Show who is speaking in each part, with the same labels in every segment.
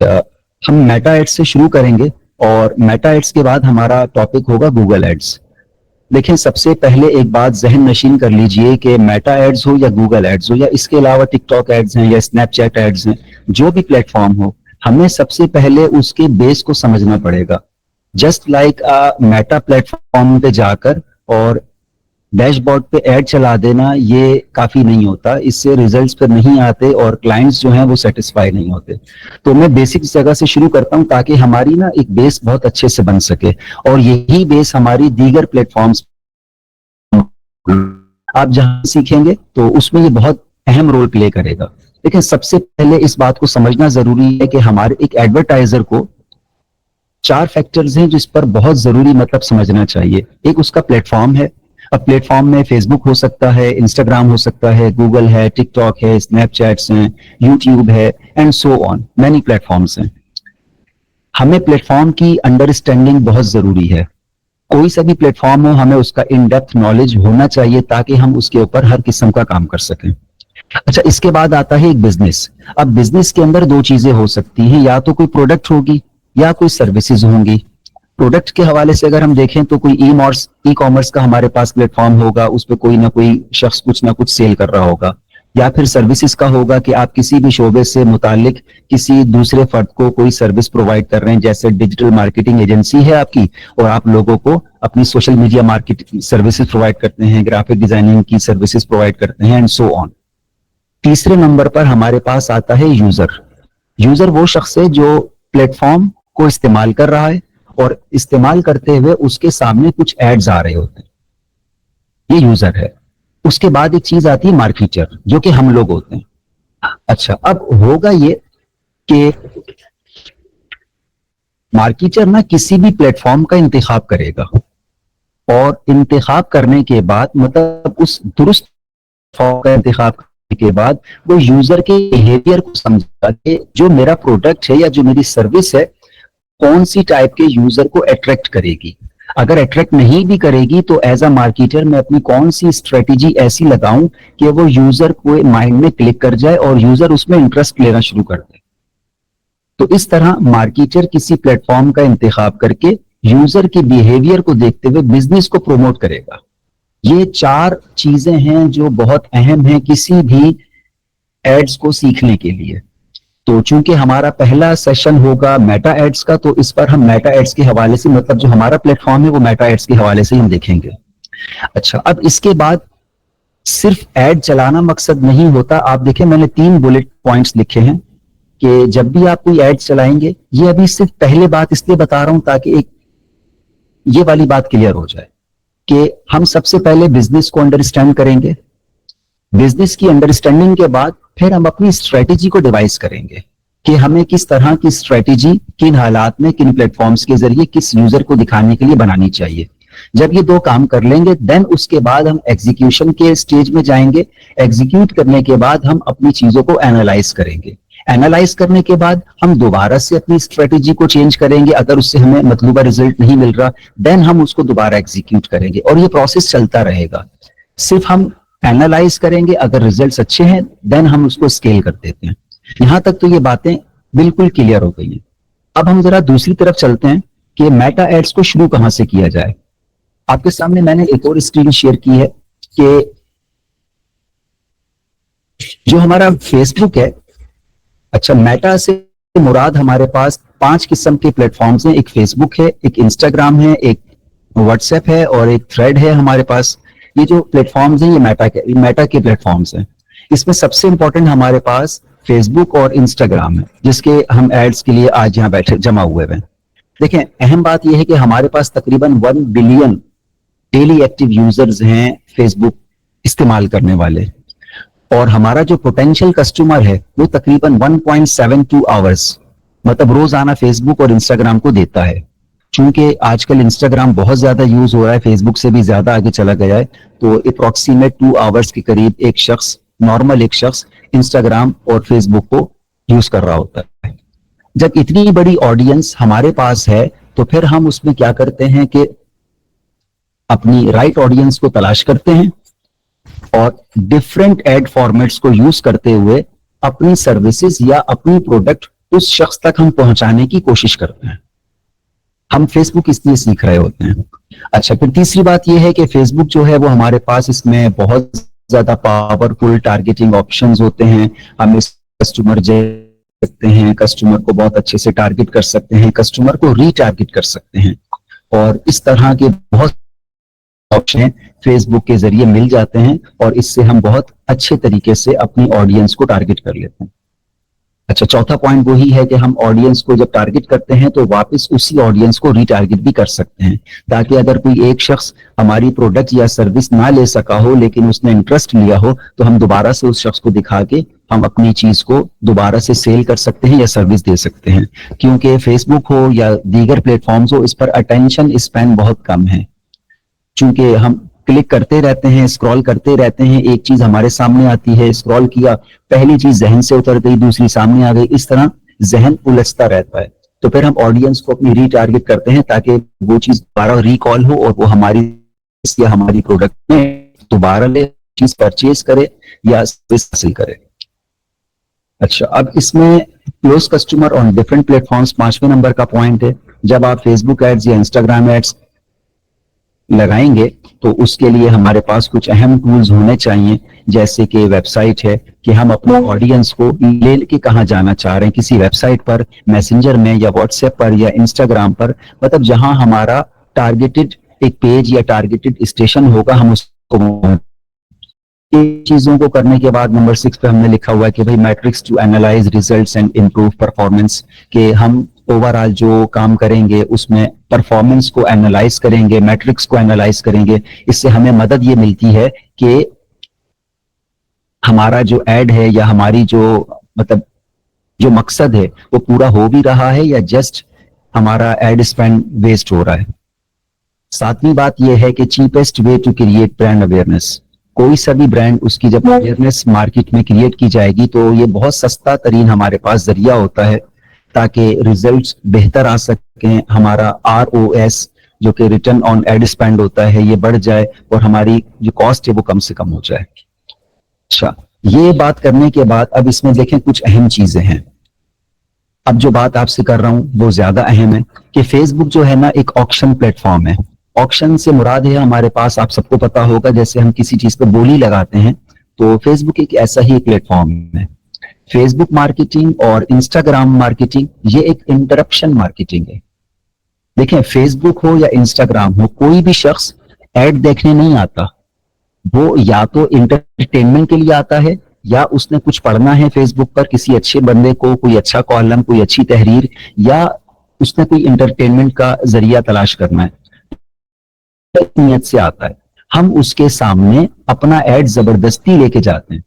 Speaker 1: हम Meta ads से शुरू करेंगे और मेटा एड्स के बाद हमारा टॉपिक होगा गूगल एड्स। देखिए, सबसे पहले एक बात जहन नशीन कर लीजिए कि मेटा एड्स हो या गूगल एड्स हो या इसके अलावा टिकटॉक एड्स हैं या स्नैपचैट एड्स हैं, जो भी प्लेटफॉर्म हो, हमें सबसे पहले उसके बेस को समझना पड़ेगा। जस्ट लाइक मेटा प्लेटफॉर्म पे जाकर और डैशबोर्ड पे ऐड चला देना ये काफी नहीं होता, इससे रिजल्ट्स पर नहीं आते और क्लाइंट्स जो हैं वो सेटिस्फाई नहीं होते। तो मैं बेसिक जगह से शुरू करता हूं ताकि हमारी ना एक बेस बहुत अच्छे से बन सके और यही बेस हमारी दीगर प्लेटफॉर्म्स आप जहां सीखेंगे तो उसमें ये बहुत अहम रोल प्ले करेगा। लेकिन सबसे पहले इस बात को समझना जरूरी है कि हमारे एक एडवर्टाइजर को 4 फैक्टर्स हैं जिस पर बहुत जरूरी मतलब समझना चाहिए। एक उसका प्लेटफॉर्म है। अब प्लेटफॉर्म में फेसबुक हो सकता है, इंस्टाग्राम हो सकता है, गूगल है, टिकटॉक है, स्नैपचैट्स हैं, यूट्यूब है and so on, many platforms हैं। हमें प्लेटफॉर्म की अंडरस्टैंडिंग बहुत जरूरी है। कोई सा भी प्लेटफॉर्म हो, हमें उसका इन डेप्थ नॉलेज होना चाहिए ताकि हम उसके ऊपर हर किस्म का काम कर सकें। अच्छा, इसके बाद आता है एक बिजनेस। अब बिजनेस के अंदर 2 चीजें हो सकती हैं, या तो कोई प्रोडक्ट होगी या कोई सर्विसेज होंगी। प्रोडक्ट के हवाले से अगर हम देखें तो कोई ई कॉमर्स का हमारे पास प्लेटफॉर्म होगा, उस पर कोई ना कोई शख्स कुछ ना कुछ सेल कर रहा होगा, या फिर सर्विसेज का होगा कि आप किसी भी शोबे से मुतालिक किसी दूसरे फर्द को कोई सर्विस प्रोवाइड कर रहे हैं, जैसे डिजिटल मार्केटिंग एजेंसी है आपकी और आप लोगों को अपनी social media marketing services provide करते हैं, ग्राफिक डिजाइनिंग की सर्विसेज प्रोवाइड करते हैं एंड सो ऑन। तीसरे नंबर पर हमारे पास आता है यूजर। यूजर वो शख्स है जो प्लेटफॉर्म को इस्तेमाल कर रहा है और इस्तेमाल करते हुए उसके सामने कुछ एड्स आ रहे होते हैं, ये यूजर है। उसके बाद एक चीज आती है मार्केटर, जो कि हम लोग होते हैं। अच्छा, अब होगा ये कि मार्केटर ना किसी भी प्लेटफॉर्म का इंतखाब करेगा और इंतखाब करने के बाद मतलब उस दुरुस्त प्लेटफॉर्म का इंतखाब करने के बाद वो यूजर के बिहेवियर को समझा के जो मेरा प्रोडक्ट है या जो मेरी सर्विस है कौन सी टाइप के यूजर को अट्रैक्ट करेगी। अगर अट्रैक्ट नहीं भी करेगी तो एज अ मार्केटर मैं अपनी कौन सी स्ट्रेटेजी ऐसी लगाऊं कि वो यूजर को माइंड में क्लिक कर जाए और यूजर उसमें इंटरेस्ट लेना शुरू कर दे। तो इस तरह मार्केटर किसी प्लेटफॉर्म का इंतखाब करके यूजर के बिहेवियर को देखते हुए बिजनेस को प्रमोट करेगा। ये 4 चीजें हैं जो बहुत अहम हैं किसी भी एड्स को सीखने के लिए। तो चूंकि हमारा पहला सेशन होगा मेटा एड्स का, तो इस पर हम मेटा एड्स के हवाले से मतलब जो हमारा प्लेटफॉर्म है वो मेटा एड्स के हवाले से हम देखेंगे। अच्छा, अब इसके बाद सिर्फ एड चलाना मकसद नहीं होता। आप देखें, मैंने 3 बुलेट पॉइंट्स लिखे हैं कि जब भी आप कोई एड चलाएंगे, ये अभी सिर्फ पहले बात इसलिए बता रहा हूं ताकि एक ये वाली बात क्लियर हो जाए कि हम सबसे पहले बिजनेस को अंडरस्टैंड करेंगे। बिजनेस की अंडरस्टैंडिंग के बाद फिर हम अपनी स्ट्रेटेजी को डिवाइस करेंगे कि हमें किस तरह की स्ट्रेटेजी किन हालात में किन प्लेटफॉर्म्स के जरिए किस यूजर को दिखाने के लिए बनानी चाहिए। जब ये 2 काम कर लेंगे देन उसके बाद हम एग्जीक्यूशन के स्टेज में जाएंगे। एग्जीक्यूट करने के बाद हम अपनी चीजों को एनालाइज करेंगे। एनालाइज करने के बाद हम दोबारा से अपनी स्ट्रेटेजी को चेंज करेंगे। अगर उससे हमें मतलूबा रिजल्ट नहीं मिल रहा देन हम उसको दोबारा एग्जीक्यूट करेंगे और ये प्रोसेस चलता रहेगा। सिर्फ हम एनालाइज करेंगे, अगर रिजल्ट्स अच्छे हैं देन हम उसको स्केल कर देते हैं। यहां तक तो ये बातें बिल्कुल क्लियर हो गई हैं। अब हम जरा दूसरी तरफ चलते हैं कि मेटा एड्स को शुरू कहां से किया जाए। आपके सामने मैंने एक और स्क्रीन शेयर की है कि जो हमारा फेसबुक है, अच्छा, मेटा से मुराद हमारे पास 5 किस्म के प्लेटफॉर्म्स हैं। एक फेसबुक है, एक इंस्टाग्राम है, एक व्हाट्सएप है और एक थ्रेड है हमारे पास। ये जो प्लेटफॉर्म्स हैं ये मेटा के प्लेटफॉर्म्स हैं। इसमें सबसे इंपॉर्टेंट हमारे पास फेसबुक और इंस्टाग्राम है जिसके हम एड्स के लिए आज यहाँ बैठे जमा हुए हैं। देखें, अहम बात यह है कि हमारे पास तकरीबन 1 बिलियन डेली एक्टिव यूजर्स हैं फेसबुक इस्तेमाल करने वाले और हमारा जो पोटेंशियल कस्टमर है वो तकरीबन 1.72 आवर्स मतलब रोजाना फेसबुक और इंस्टाग्राम को देता है। चूंकि आजकल इंस्टाग्राम बहुत ज्यादा यूज हो रहा है, फेसबुक से भी ज्यादा आगे चला गया है, तो अप्रोक्सीमेट 2 आवर्स के करीब एक शख्स नॉर्मल इंस्टाग्राम और फेसबुक को यूज कर रहा होता है। जब इतनी बड़ी ऑडियंस हमारे पास है तो फिर हम उसमें क्या करते हैं कि अपनी राइट ऑडियंस को तलाश करते हैं और डिफरेंट एड फॉर्मेट्स को यूज करते हुए अपनी सर्विसेज या अपनी प्रोडक्ट उस शख्स तक हम पहुंचाने की कोशिश करते हैं। हम फेसबुक इसलिए सीख रहे होते हैं। अच्छा, फिर तीसरी बात यह है कि फेसबुक जो है वो हमारे पास इसमें बहुत ज्यादा पावरफुल टारगेटिंग ऑप्शंस होते हैं। हम इस कस्टमर सकते हैं, कस्टमर को बहुत अच्छे से टारगेट कर सकते हैं, कस्टमर को रीटारगेट कर सकते हैं, और इस तरह के बहुत ऑप्शन फेसबुक के जरिए मिल जाते हैं और इससे हम बहुत अच्छे तरीके से अपनी ऑडियंस को टारगेट कर लेते हैं। अच्छा, चौथा पॉइंट वही है कि हम ऑडियंस को जब टारगेट करते हैं तो वापस उसी ऑडियंस को रीटारगेट भी कर सकते हैं, ताकि अगर कोई एक शख्स हमारी प्रोडक्ट या सर्विस ना ले सका हो लेकिन उसने इंटरेस्ट लिया हो, तो हम दोबारा से उस शख्स को दिखा के हम अपनी चीज को दोबारा से सेल कर सकते हैं या सर्विस दे सकते हैं। क्योंकि फेसबुक हो या दीगर प्लेटफॉर्म्स हो, इस पर अटेंशन स्पैन बहुत कम है। चूंकि हम क्लिक करते रहते हैं, स्क्रॉल करते रहते हैं, एक चीज हमारे सामने आती है, स्क्रॉल किया, पहली चीज जहन से उतर गई, दूसरी सामने आ गई, इस तरह जहन उलझता रहता है। तो फिर हम ऑडियंस को अपनी रीटारगेट करते हैं ताकि वो चीज दोबारा रिकॉल हो और वो हमारी या हमारी प्रोडक्ट में दोबारा ले चीज परचेज करे या सर्विस हासिल करे। अच्छा, अब इसमें close customer on different platforms 5वें नंबर का पॉइंट है। जब आप फेसबुक एड्स या इंस्टाग्राम एड्स लगाएंगे तो उसके लिए हमारे पास कुछ अहम टूल्स होने चाहिए, जैसे कि वेबसाइट है कि हम अपने ऑडियंस को ले के कहाँ जाना चाह रहे हैं, किसी वेबसाइट पर, मैसेंजर में या व्हाट्सएप पर या इंस्टाग्राम पर, मतलब जहां हमारा टारगेटेड एक पेज या टारगेटेड स्टेशन होगा, हम उसको चीजों को करने के बाद नंबर 6 पे हमने लिखा हुआ है कि भाई metrics to analyse results and improve performance, के हम ओवरऑल जो काम करेंगे उसमें परफॉर्मेंस को एनालाइज करेंगे, मैट्रिक्स को एनालाइज करेंगे। इससे हमें मदद ये मिलती है कि हमारा जो एड है या हमारी जो मतलब जो मकसद है वो पूरा हो भी रहा है या जस्ट हमारा एड स्पेंड वेस्ट हो रहा है। 7वीं बात यह है कि cheapest way to create brand awareness. कोई सा भी ब्रांड, उसकी जब अवेयरनेस मार्केट में क्रिएट की जाएगी तो ये बहुत सस्ता तरीन हमारे पास जरिया होता है ताकि रिजल्ट्स बेहतर आ सकें, हमारा ROS जो कि रिटर्न ऑन एड स्पेंड होता है ये बढ़ जाए और हमारी जो कॉस्ट है वो कम से कम हो जाए। अच्छा, ये बात करने के बाद अब इसमें देखें कुछ अहम चीजें हैं। अब जो बात आपसे कर रहा हूं वो ज्यादा अहम है कि फेसबुक जो है ना एक ऑक्शन प्लेटफॉर्म है। ऑक्शन से मुराद है हमारे पास, आप सबको पता होगा, जैसे हम किसी चीज पर बोली लगाते हैं, तो फेसबुक एक ऐसा ही प्लेटफॉर्म है। फेसबुक मार्केटिंग और इंस्टाग्राम मार्केटिंग ये एक इंटरप्शन मार्केटिंग है। देखें, फेसबुक हो या इंस्टाग्राम हो, कोई भी शख्स एड देखने नहीं आता, वो या तो इंटरटेनमेंट के लिए आता है या उसने कुछ पढ़ना है फेसबुक पर, किसी अच्छे बंदे को कोई अच्छा कॉलम, कोई अच्छी तहरीर, या उसने कोई इंटरटेनमेंट का जरिया तलाश करना है, नियत से आता है। हम उसके सामने अपना एड जबरदस्ती लेके जाते हैं,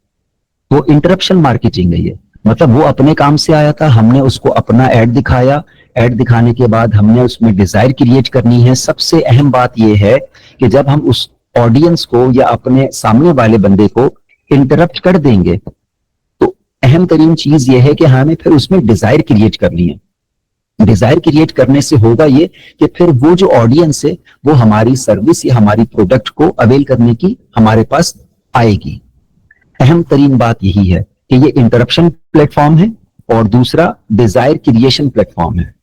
Speaker 1: वो इंटरप्शन मार्केटिंग है ये। मतलब वो अपने काम से आया था, हमने उसको अपना एड दिखाया, एड दिखाने के बाद हमने उसमें डिजायर क्रिएट करनी है। सबसे अहम बात यह है कि जब हम उस ऑडियंस को या अपने सामने वाले बंदे को इंटरप्ट कर देंगे तो अहम तरीन चीज यह है कि हमें फिर उसमें डिजायर क्रिएट करनी है। डिजायर क्रिएट करने से होगा ये कि फिर वो जो ऑडियंस है वो हमारी सर्विस या हमारी प्रोडक्ट को अवेल करने की हमारे पास आएगी। अहम तरीन बात यही है कि ये इंटरप्शन प्लेटफॉर्म है और दूसरा डिजायर क्रिएशन प्लेटफॉर्म है।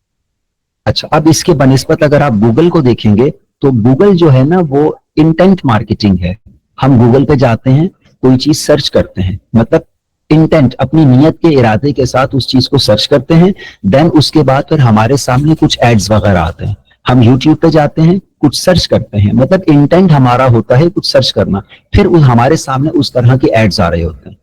Speaker 1: अच्छा, अब इसके बनिस्बत अगर आप गूगल को देखेंगे तो गूगल जो है ना वो इंटेंट मार्केटिंग है। हम गूगल पे जाते हैं, कोई चीज सर्च करते हैं, मतलब इंटेंट, अपनी नियत के इरादे के साथ उस चीज को सर्च करते हैं, देन उसके बाद फिर हमारे सामने कुछ एड्स वगैरह आते हैं। हम यूट्यूब पे जाते हैं, कुछ सर्च करते हैं, मतलब इंटेंट हमारा होता है कुछ सर्च करना, फिर हमारे सामने उस तरह के एड्स आ रहे होते हैं।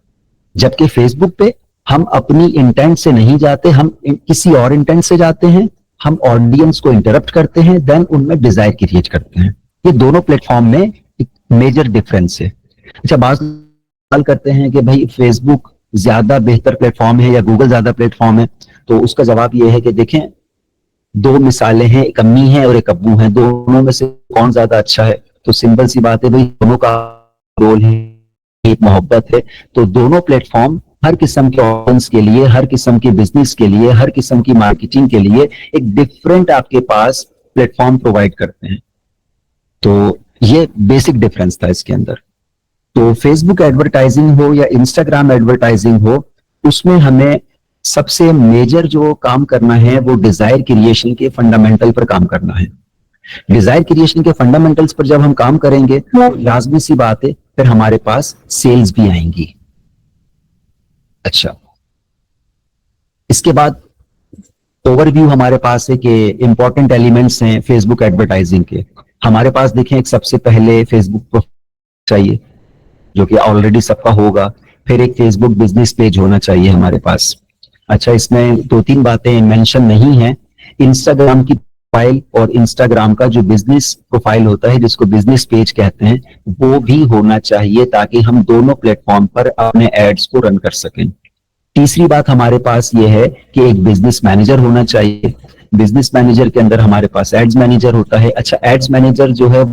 Speaker 1: जबकि फेसबुक पे हम अपनी इंटेंट से नहीं जाते, हम किसी और इंटेंट से जाते हैं, हम ऑडियंस को इंटरप्ट करते हैं, देन उनमें डिजायर क्रिएट करते हैं। ये दोनों प्लेटफॉर्म में एक मेजर डिफरेंस है। अच्छा, बात सवाल करते हैं कि भाई फेसबुक ज्यादा बेहतर प्लेटफॉर्म है या गूगल ज्यादा प्लेटफॉर्म है, तो उसका जवाब यह है कि देखें, दो मिसालें हैं, एक अम्मी है और एक अब्बू है, दोनों में से कौन ज्यादा अच्छा है? तो सिंपल सी बात है भाई, दोनों का रोल है, एक मोहब्बत है। तो दोनों प्लेटफॉर्म हर किस्म के ऑडियंस के लिए, हर किस्म के बिजनेस के लिए, हर किस्म की मार्केटिंग के लिए एक डिफरेंट आपके पास प्लेटफॉर्म प्रोवाइड करते हैं। तो ये बेसिक डिफरेंस था इसके अंदर। तो फेसबुक एडवर्टाइजिंग हो या इंस्टाग्राम एडवर्टाइजिंग हो, उसमें हमें सबसे मेजर जो काम करना है वो डिजायर क्रिएशन के फंडामेंटल पर काम करना है। डिजायर क्रिएशन के फंडामेंटल्स पर जब हम काम करेंगे तो लाजमी सी बात है फिर हमारे पास सेल्स भी आएंगी। अच्छा, इसके बाद ओवरव्यू हमारे पास है कि इंपॉर्टेंट एलिमेंट्स हैं फेसबुक एडवर्टाइजिंग के। हमारे पास देखें, एक सबसे पहले फेसबुक प्रोफाइल चाहिए जो कि ऑलरेडी सबका होगा। फिर एक फेसबुक बिजनेस पेज होना चाहिए हमारे पास। अच्छा, इसमें 2-3 बातें मेंशन नहीं है। इंस्टाग्राम की प्रोफाइल और इंस्टाग्राम का जो बिजनेस प्रोफाइल होता है जिसको बिजनेस पेज कहते हैं वो भी होना चाहिए ताकि हम दोनों प्लेटफॉर्म पर अपने एड्स को रन कर सकें। तीसरी बात हमारे पास ये है कि एक बिजनेस मैनेजर होना चाहिए। बिजनेस मैनेजर के अंदर हमारे पास एड्स मैनेजर होता है। अच्छा, एड्स मैनेजर जो है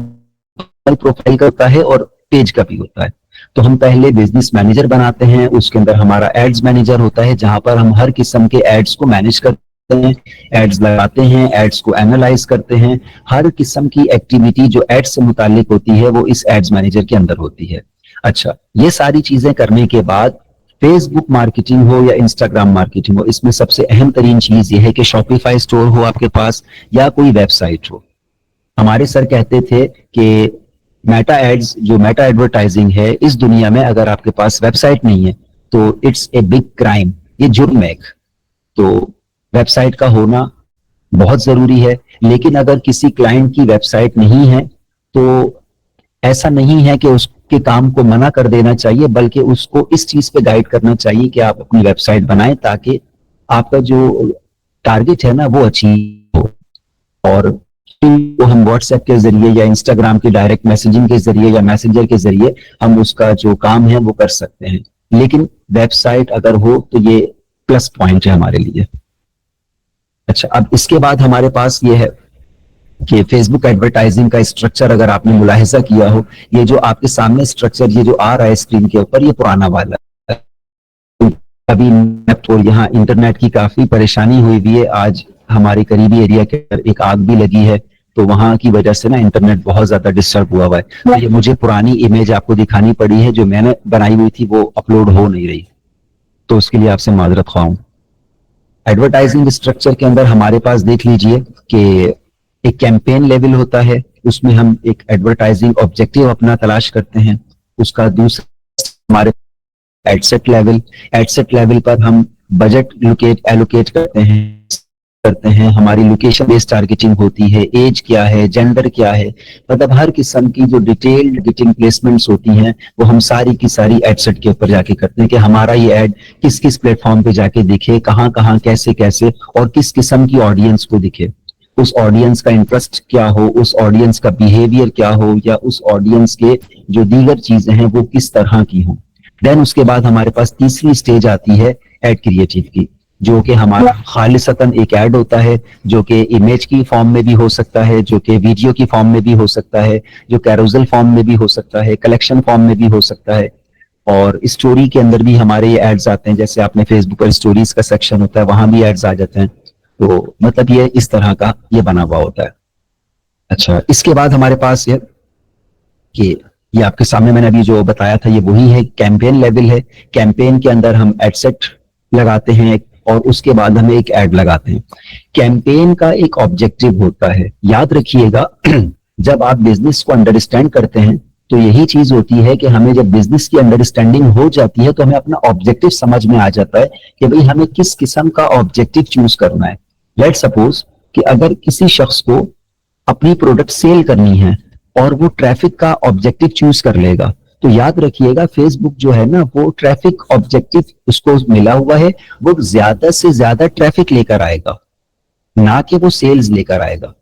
Speaker 1: प्रोफाइल का होता है और पेज का भी होता है। तो हम पहले बिजनेस मैनेजर बनाते हैं, उसके अंदर हमारा एड्स मैनेजर होता है जहां पर हम हर किस्म के एड्स को मैनेज करते हैं, एड्स लगाते हैं, एड्स को एनालाइज करते हैं। हर किस्म की एक्टिविटी जो एड्स से मुतालिक होती है वो इस एड्स मैनेजर के अंदर होती है। अच्छा, ये सारी चीजें करने के बाद फेसबुक मार्केटिंग हो या इंस्टाग्राम मार्केटिंग हो, इसमें सबसे अहम तरीन चीज ये है कि शॉपिफाई स्टोर हो आपके पास या कोई वेबसाइट हो। हमारे सर कहते थे कि मेटा एड्स, जो मेटा एडवर्टाइजिंग है, इस दुनिया में अगर आपके पास वेबसाइट नहीं है तो इट्स ए बिग क्राइम, ये जुर्म है। तो वेबसाइट का होना बहुत जरूरी है। लेकिन अगर किसी क्लाइंट की वेबसाइट नहीं है तो ऐसा नहीं है कि उसके काम को मना कर देना चाहिए, बल्कि उसको इस चीज पे गाइड करना चाहिए कि आप अपनी वेबसाइट बनाएं ताकि आपका जो टारगेट है ना वो अचीव हो। और वो हम व्हाट्सएप के जरिए या इंस्टाग्राम की डायरेक्ट मैसेजिंग के जरिए या मैसेंजर के जरिए हम उसका जो काम है वो कर सकते हैं। लेकिन वेबसाइट अगर हो तो ये प्लस पॉइंट है हमारे लिए। अच्छा, अब इसके बाद हमारे पास ये है कि फेसबुक एडवर्टाइजिंग का स्ट्रक्चर अगर आपने मुलाहिजा किया हो, ये जो आपके सामने स्ट्रक्चर ये जो आ रहा है स्क्रीन के ऊपर, ये पुराना वाला है। अभी नेट और यहाँ इंटरनेट की काफी परेशानी हुई हुई है। आज हमारे करीबी एरिया के अंदर एक आग भी लगी है तो वहां की वजह से ना इंटरनेट बहुत ज्यादा डिस्टर्ब हुआ है। तो ये मुझे पुरानी इमेज आपको दिखानी पड़ी है, जो मैंने बनाई हुई थी वो अपलोड हो नहीं रही, तो उसके लिए आपसे माजरत ख्वाह हूं। एडवर्टाइजिंग स्ट्रक्चर के अंदर हमारे पास देख लीजिए कि एक कैंपेन लेवल होता है, उसमें हम एक एडवर्टाइजिंग ऑब्जेक्टिव अपना तलाश करते हैं। उसका दूसरा हमारे एडसेट लेवल पर हम बजट एलोकेट करते हैं। हमारी लोकेशन बेस्ड टारगेटिंग होती है, एज क्या है, जेंडर क्या है, मतलब हर किस्म की जो डिटेल्ड टारगेटिंग प्लेसमेंट्स होती हैं वो हम सारी की सारी एडसेट के ऊपर जाके करते हैं कि हमारा ये एड किस किस प्लेटफॉर्म पे जाके दिखे, कहाँ कहाँ कैसे कैसे और किस किस्म की ऑडियंस को दिखे, उस ऑडियंस का इंटरेस्ट क्या हो, उस ऑडियंस का बिहेवियर क्या हो, या उस ऑडियंस के जो दीगर चीजें हैं वो किस तरह की हों। देन उसके बाद हमारे पास तीसरी स्टेज आती है एड क्रिएटिव की, जो कि हमारा खालिसतन एक ऐड होता है, जो कि इमेज की फॉर्म में भी हो सकता है, जो कि वीडियो की फॉर्म में भी हो सकता है, जो कैरोसल फॉर्म में भी हो सकता है, कलेक्शन फॉर्म में भी हो सकता है, और स्टोरी के अंदर भी हमारे ये एड्स आते हैं। जैसे आपने फेसबुक पर स्टोरीज का सेक्शन होता है, वहां भी एड्स आ जाते हैं। तो मतलब ये इस तरह का ये बना हुआ होता है। अच्छा, इसके बाद हमारे पास ये आपके सामने मैंने अभी जो बताया था ये वही है, कैंपेन लेवल है। कैंपेन के अंदर हम एडसेट लगाते हैं और उसके बाद हम एक ऐड लगाते हैं। कैंपेन का एक ऑब्जेक्टिव होता है, याद रखिएगा जब आप बिजनेस को अंडरस्टैंड करते हैं तो यही चीज होती है कि हमें जब बिजनेस की अंडरस्टैंडिंग हो जाती है तो हमें अपना ऑब्जेक्टिव समझ में आ जाता है कि भाई हमें किस किस्म का ऑब्जेक्टिव चूज करना है। लेट्स सपोज कि अगर किसी शख्स को अपनी प्रोडक्ट सेल करनी है और वो ट्रैफिक का ऑब्जेक्टिव चूज कर लेगा, तो याद रखिएगा फेसबुक जो है ना वो ट्रैफिक ऑब्जेक्टिव उसको मिला हुआ है, वो ज्यादा से ज्यादा ट्रैफिक लेकर आएगा, ना कि वो सेल्स लेकर आएगा।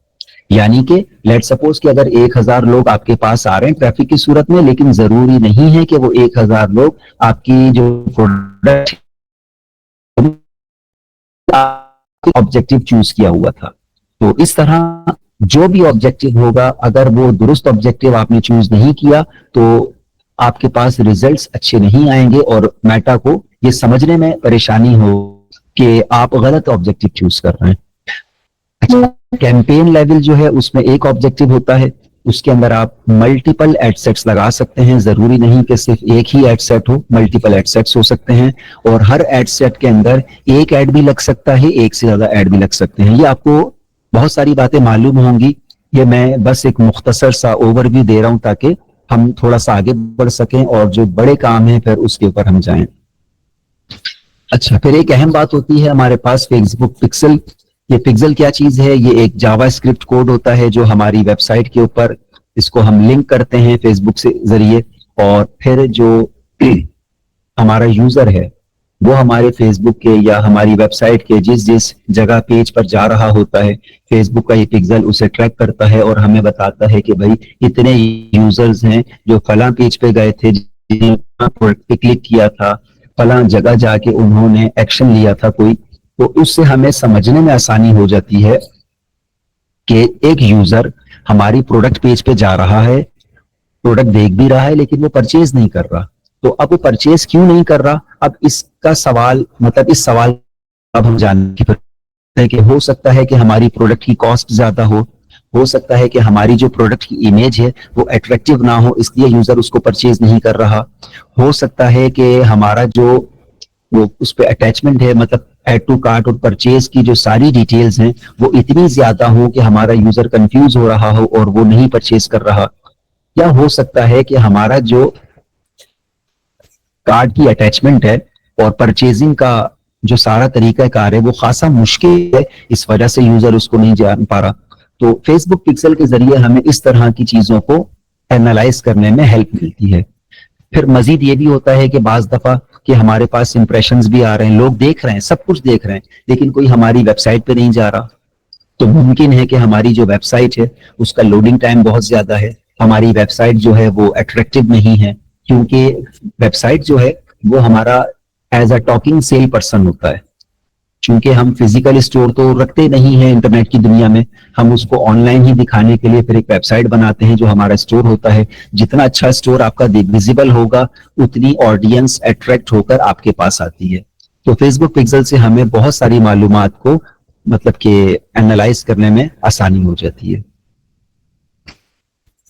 Speaker 1: यानी कि लेट सपोज कि अगर 1000 लोग आपके पास आ रहे हैं ट्रैफिक की सूरत में, लेकिन जरूरी नहीं है कि वो 1000 लोग आपकी जो प्रोडक्ट ऑब्जेक्टिव चूज किया हुआ था। तो इस तरह जो भी ऑब्जेक्टिव होगा, अगर वो दुरुस्त ऑब्जेक्टिव आपने चूज नहीं किया तो आपके पास रिजल्ट्स अच्छे नहीं आएंगे और मेटा को ये समझने में परेशानी हो कि आप गलत ऑब्जेक्टिव चूज कर रहे हैं। अच्छा, कैंपेन लेवल जो है उसमें एक ऑब्जेक्टिव होता है, उसके अंदर आप मल्टीपल एडसेट्स लगा सकते हैं, जरूरी नहीं कि सिर्फ एक ही एडसेट हो, मल्टीपल एडसेट्स हो सकते हैं, और हर एडसेट के अंदर एक ऐड भी लग सकता है, एक से ज्यादा ऐड भी लग सकते हैं। ये आपको बहुत सारी बातें मालूम होंगी, ये मैं बस एक मुख्तसर सा ओवरव्यू दे रहा हूं ताकि हम थोड़ा सा आगे बढ़ सकें और जो बड़े काम हैं फिर उसके ऊपर हम जाएं। अच्छा, फिर एक अहम बात होती है हमारे पास फेसबुक पिक्सल। ये पिक्सल क्या चीज है? ये एक जावा स्क्रिप्ट कोड होता है जो हमारी वेबसाइट के ऊपर, इसको हम लिंक करते हैं फेसबुक से जरिए, और फिर जो हमारा यूजर है वो हमारे फेसबुक के या हमारी वेबसाइट के जिस जिस जगह पेज पर जा रहा होता है, फेसबुक का ये पिक्सल उसे ट्रैक करता है और हमें बताता है कि भाई इतने यूजर्स हैं जो फला पेज पे गए थे, जिन्होंने प्रोडक्ट पे क्लिक किया था, फला जगह जाके उन्होंने एक्शन लिया था कोई। तो उससे हमें समझने में आसानी हो जाती है कि एक यूजर हमारी प्रोडक्ट पेज पे जा रहा है, प्रोडक्ट देख भी रहा है, लेकिन वो परचेज नहीं कर रहा। तो अब वो परचेज क्यों नहीं कर रहा? अब इसका सवाल, मतलब इस सवाल अब हम जानने की जरूरत है कि हो सकता है कि हमारी प्रोडक्ट की कॉस्ट ज्यादा हो सकता है कि हमारी जो प्रोडक्ट की इमेज है वो अट्रैक्टिव ना हो, इसलिए यूजर उसको परचेज नहीं कर रहा। हो सकता है कि हमारा जो वो उस पर अटैचमेंट है, मतलब एड टू कार्ट और परचेज की जो सारी डिटेल्स हैं वो इतनी ज्यादा हो कि हमारा यूजर कंफ्यूज हो रहा हो और वो नहीं परचेज कर रहा। या हो सकता है कि हमारा जो कार्ड की अटैचमेंट है और परचेजिंग का जो सारा तरीका कार है वो खासा मुश्किल है, इस वजह से यूजर उसको नहीं जान पा रहा। तो फेसबुक पिक्सल के जरिए हमें इस तरह की चीजों को एनालाइज करने में हेल्प मिलती है। फिर मजीद ये भी होता है कि बाज दफा कि हमारे पास इंप्रेशंस भी आ रहे हैं, लोग देख रहे हैं, सब कुछ देख रहे हैं, लेकिन कोई हमारी वेबसाइट पे नहीं जा रहा। तो मुमकिन है कि हमारी जो वेबसाइट है उसका लोडिंग टाइम बहुत ज्यादा है, हमारी वेबसाइट जो है वो अट्रैक्टिव नहीं है, क्योंकि वेबसाइट जो है वो हमारा as a talking sale person होता है। चूंकि हम फिजिकल स्टोर तो रखते नहीं है इंटरनेट की दुनिया में, हम उसको ऑनलाइन ही दिखाने के लिए फिर एक वेबसाइट बनाते हैं जो हमारा स्टोर होता है। जितना अच्छा स्टोर आपका विजिबल होगा उतनी ऑडियंस अट्रैक्ट होकर आपके पास आती है। तो फेसबुक पिक्सल से हमें बहुत सारी मालूमात को मतलब कि एनालाइज करने में आसानी हो जाती है।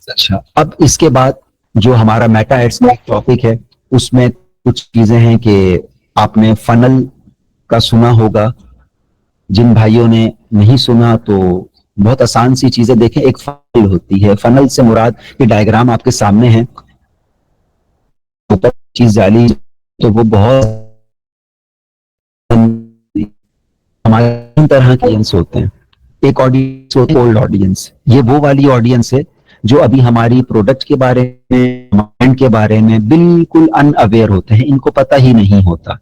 Speaker 1: अच्छा, अब इसके बाद जो हमारा मेटा एड्स का टॉपिक है उसमें कुछ चीजें हैं कि आपने फनल का सुना होगा, जिन भाइयों ने नहीं सुना तो बहुत आसान सी चीजें देखें। एक फनल होती है, फनल से मुराद, ये डायग्राम आपके सामने है, ऊपर चीज डाली तो वो बहुत हमारे तीन तरह के ऑडियंस होते हैं। एक ऑडियंस होती है ओल्ड ऑडियंस, ये वो वाली ऑडियंस है जो अभी हमारी प्रोडक्ट के बारे में, ब्रांड के बारे में बिल्कुल अनअवेयर होते हैं, इनको पता ही नहीं होता।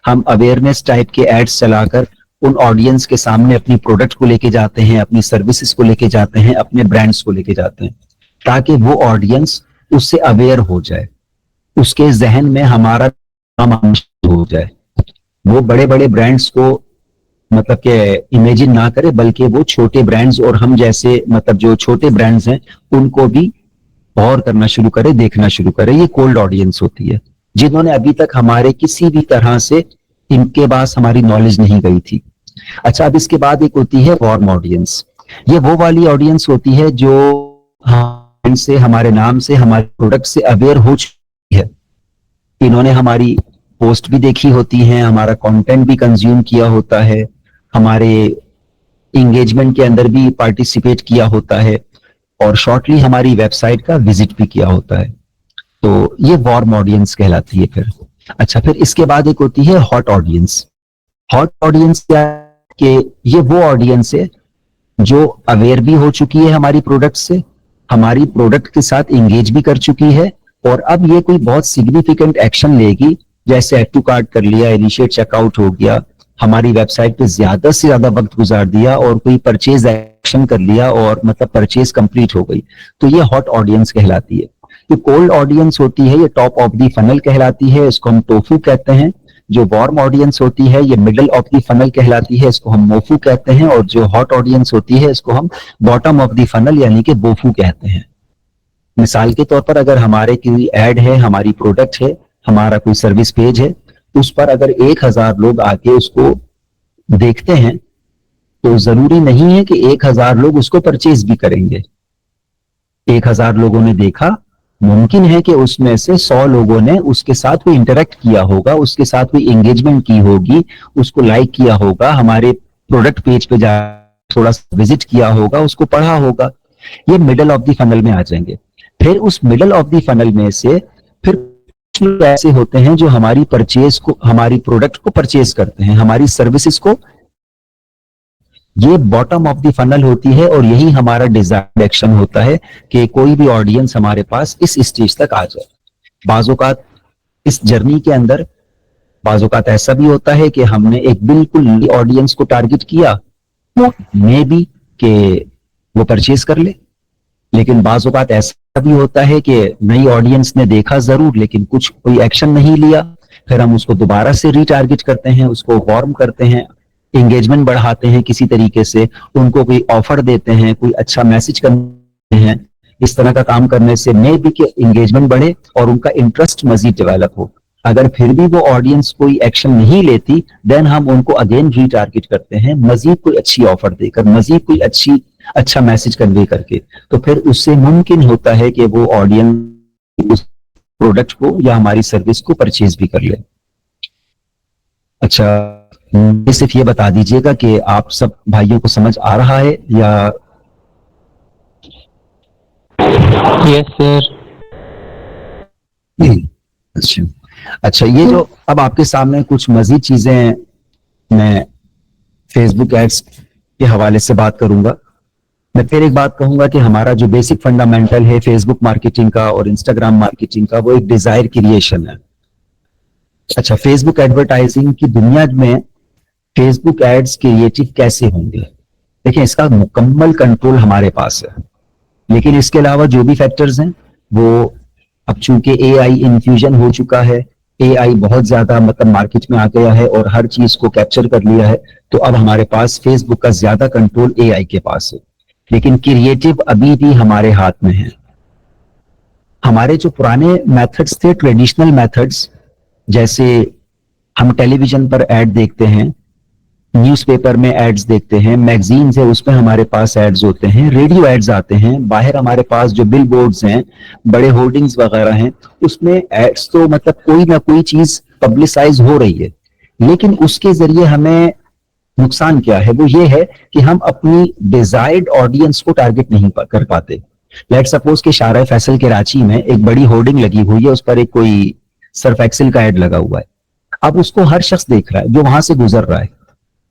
Speaker 1: हम अवेयरनेस टाइप के एड्स चलाकर उन ऑडियंस के सामने अपनी प्रोडक्ट को लेके जाते हैं, अपनी सर्विसेज को लेके जाते हैं, अपने ब्रांड्स को लेके जाते हैं, ताकि वो ऑडियंस उससे अवेयर हो जाए, उसके जहन में हमारा नाम हो जाए। वो बड़े बड़े ब्रांड्स को मतलब के इमेजिन ना करे, बल्कि वो छोटे ब्रांड्स और हम जैसे मतलब जो छोटे ब्रांड्स हैं उनको भी गौर करना शुरू करे, देखना शुरू करे। ये कोल्ड ऑडियंस होती है, जिन्होंने अभी तक हमारे किसी भी तरह से इनके पास हमारी नॉलेज नहीं गई थी। अच्छा, अब इसके बाद एक होती है वार्म ऑडियंस। ये वो वाली ऑडियंस होती है जो हमसे, हमारे नाम से, हमारे प्रोडक्ट से अवेयर हो चुकी है। इन्होंने हमारी पोस्ट भी देखी होती हैं, हमारा कंटेंट भी कंज्यूम किया होता है, हमारे एंगेजमेंट के अंदर भी पार्टिसिपेट किया होता है, और शॉर्टली हमारी वेबसाइट का विजिट भी किया होता है। तो ये वार्म ऑडियंस कहलाती है। फिर अच्छा, फिर इसके बाद एक होती है हॉट ऑडियंस। हॉट ऑडियंस क्या है कि ये वो ऑडियंस है जो अवेयर भी हो चुकी है हमारी प्रोडक्ट से, हमारी प्रोडक्ट के साथ एंगेज भी कर चुकी है, और अब ये कोई बहुत सिग्निफिकेंट एक्शन लेगी, जैसे एड टू कार्ट कर लिया, इनिशिएट चेकआउट हो गया, हमारी वेबसाइट पे ज्यादा से ज्यादा वक्त गुजार दिया और कोई परचेज एक्शन कर लिया और मतलब परचेज कंप्लीट हो गई, तो ये हॉट ऑडियंस कहलाती है। जो कोल्ड ऑडियंस होती है ये टॉप ऑफ द फनल कहलाती है, इसको हम टोफू कहते हैं। जो वार्म ऑडियंस होती है ये मिडल ऑफ द फनल कहलाती है, इसको हम मोफू कहते हैं। और जो हॉट ऑडियंस होती है इसको हम बॉटम ऑफ द फनल यानी कि बोफू कहते हैं। मिसाल के तौर पर अगर हमारे कोई एड है, हमारी प्रोडक्ट है, हमारा कोई सर्विस पेज है, उस पर अगर 1000 लोग आके उसको देखते हैं तो जरूरी नहीं है कि 1000 लोग उसको परचेज भी करेंगे। 1000 लोगों ने देखा, मुमकिन है कि उसमें से 100 लोगों ने उसके साथ कोई इंटरेक्ट किया होगा, उसके साथ कोई एंगेजमेंट की होगी, उसको लाइक किया होगा, हमारे प्रोडक्ट पेज पे जा थोड़ा सा विजिट किया होगा, उसको पढ़ा होगा। ये मिडल ऑफ द फनल में आ जाएंगे। फिर उस मिडल ऑफ द फनल में से फिर कुछ लोग ऐसे होते हैं जो हमारी परचेज को, हमारी प्रोडक्ट को परचेज करते हैं, हमारी सर्विसेज को। ये बॉटम ऑफ द फनल होती है और यही हमारा डिजायर्ड एक्शन होता है कि कोई भी ऑडियंस हमारे पास इस स्टेज तक आ जाए। बाज़-औक़ात इस जर्नी के अंदर बाज़-औक़ात ऐसा भी होता है कि हमने एक बिल्कुल नई ऑडियंस को टारगेट किया, मे बी कि वो परचेज कर ले, लेकिन बाज़-औक़ात ऐसा भी होता है कि नई ऑडियंस ने देखा जरूर लेकिन कुछ कोई एक्शन नहीं लिया, फिर हम उसको दोबारा से रीटारगेट करते हैं, उसको वार्म करते हैं, एंगेजमेंट बढ़ाते हैं किसी तरीके से, उनको कोई ऑफर देते हैं, कोई अच्छा मैसेज करते हैं। इस तरह का काम करने से मे बी कि एंगेजमेंट बढ़े और उनका इंटरेस्ट मजीद डेवलप हो। अगर फिर भी वो ऑडियंस कोई एक्शन नहीं लेती, देन हम उनको अगेन रीटारगेट करते हैं, मजीद कोई अच्छी ऑफर देकर, मजीद कोई अच्छा मैसेज कन्वे करके। तो फिर उससे मुमकिन होता है कि वो ऑडियंस उस प्रोडक्ट को या हमारी सर्विस को परचेज भी कर ले। अच्छा, सिर्फ ये बता दीजिएगा कि आप सब भाइयों को समझ आ रहा है या?
Speaker 2: Yes sir.
Speaker 1: अच्छा, ये जो अब आपके सामने कुछ मजीद चीजें मैं फेसबुक एड्स के हवाले से बात करूंगा। मैं फिर एक बात कहूंगा कि हमारा जो बेसिक फंडामेंटल है फेसबुक मार्केटिंग का और इंस्टाग्राम मार्केटिंग का, वो एक डिजायर क्रिएशन है। अच्छा, फेसबुक एडवर्टाइजिंग की दुनिया में फेसबुक एड्स क्रिएटिव कैसे होंगे? देखिए, इसका मुकम्मल कंट्रोल हमारे पास है, लेकिन इसके अलावा जो भी फैक्टर्स हैं वो, अब चूंकि एआई इन्फ्यूजन हो चुका है, एआई बहुत ज्यादा मतलब मार्केट में आ गया है और हर चीज को कैप्चर कर लिया है, तो अब हमारे पास फेसबुक का ज्यादा कंट्रोल एआई के पास है, लेकिन क्रिएटिव अभी भी हमारे हाथ में है। हमारे जो पुराने मेथड्स थे, ट्रेडिशनल मेथड्स, जैसे हम टेलीविजन पर एड देखते हैं, न्यूज़पेपर में एड्स देखते हैं, मैगजीन्स है उसमें हमारे पास एड्स होते हैं, रेडियो एड्स आते हैं, बाहर हमारे पास जो बिल बोर्ड्स हैं, बड़े होर्डिंग्स वगैरह हैं, उसमें एड्स तो मतलब कोई ना कोई चीज पब्लिसाइज हो रही है, लेकिन उसके जरिए हमें नुकसान क्या है? वो ये है कि हम अपनी डिजायर्ड ऑडियंस को टारगेट नहीं कर पाते। लेट सपोज कि शारा फैसल कराची में एक बड़ी होर्डिंग लगी हुई है, उस पर एक कोई सर्फ एक्सेल का एड लगा हुआ है। अब उसको हर शख्स देख रहा है जो वहां से गुजर रहा है,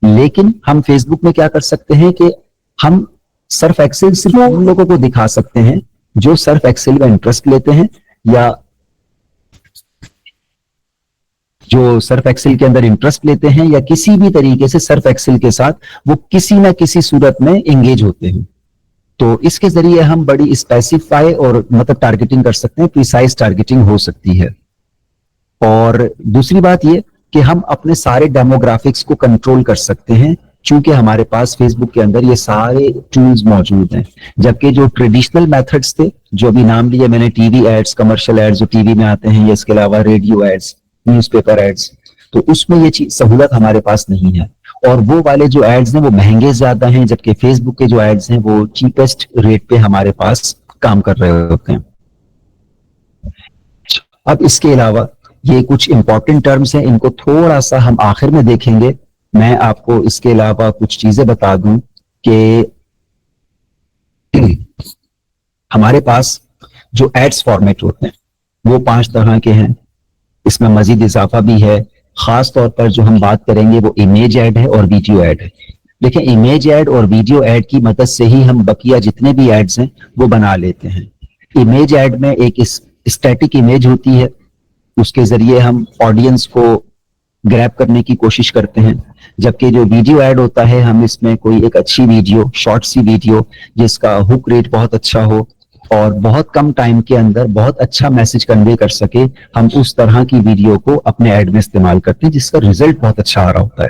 Speaker 1: लेकिन हम फेसबुक में क्या कर सकते हैं कि हम सर्फ एक्सेल सिर्फ उन लोगों को दिखा सकते हैं जो सर्फ एक्सेल में इंटरेस्ट लेते हैं, या जो सर्फ एक्सेल के अंदर इंटरेस्ट लेते हैं, या किसी भी तरीके से सर्फ एक्सेल के साथ वो किसी ना किसी सूरत में एंगेज होते हैं। तो इसके जरिए हम बड़ी स्पेसिफाई और मतलब टारगेटिंग कर सकते हैं, प्रिसाइज टारगेटिंग हो सकती है। और दूसरी बात ये कि हम अपने सारे डेमोग्राफिक्स को कंट्रोल कर सकते हैं, क्योंकि हमारे पास फेसबुक के अंदर ये सारे टूल्स मौजूद हैं। जबकि जो ट्रेडिशनल मेथड्स थे, जो अभी नाम लिए मैंने, टीवी एड्स, कमर्शियल एड्स जो टीवी में आते हैं, या इसके अलावा रेडियो एड्स, न्यूज़पेपर एड्स, तो उसमें ये चीज सहूलत हमारे पास नहीं है। और वो वाले जो एड्स हैं वो महंगे ज्यादा हैं, जबकि फेसबुक के जो एड्स हैं वो चीपेस्ट रेट पे हमारे पास काम कर रहे होते हैं। अब इसके अलावा ये कुछ इंपॉर्टेंट टर्म्स हैं, इनको थोड़ा सा हम आखिर में देखेंगे। मैं आपको इसके अलावा कुछ चीजें बता दूं कि हमारे पास जो एड्स फॉर्मेट होते हैं वो 5 तरह के हैं। इसमें मजीद इजाफा भी है। खास तौर पर जो हम बात करेंगे वो इमेज ऐड है और वीडियो ऐड है। देखिए, इमेज ऐड और वीडियो ऐड की मदद से ही हम बकिया जितने भी एड्स हैं वो बना लेते हैं। इमेज ऐड में एक स्टैटिक इमेज होती है, उसके जरिए हम ऑडियंस को ग्रैब करने की कोशिश करते हैं, जबकि जो वीडियो ऐड होता है, हम इसमें कोई एक अच्छी वीडियो, शॉर्ट सी वीडियो जिसका हुक रेट बहुत अच्छा हो और बहुत कम टाइम के अंदर बहुत अच्छा मैसेज कन्वे कर सके, हम उस तरह की वीडियो को अपने ऐड में इस्तेमाल करते हैं, जिसका रिजल्ट बहुत अच्छा आ रहा होता है।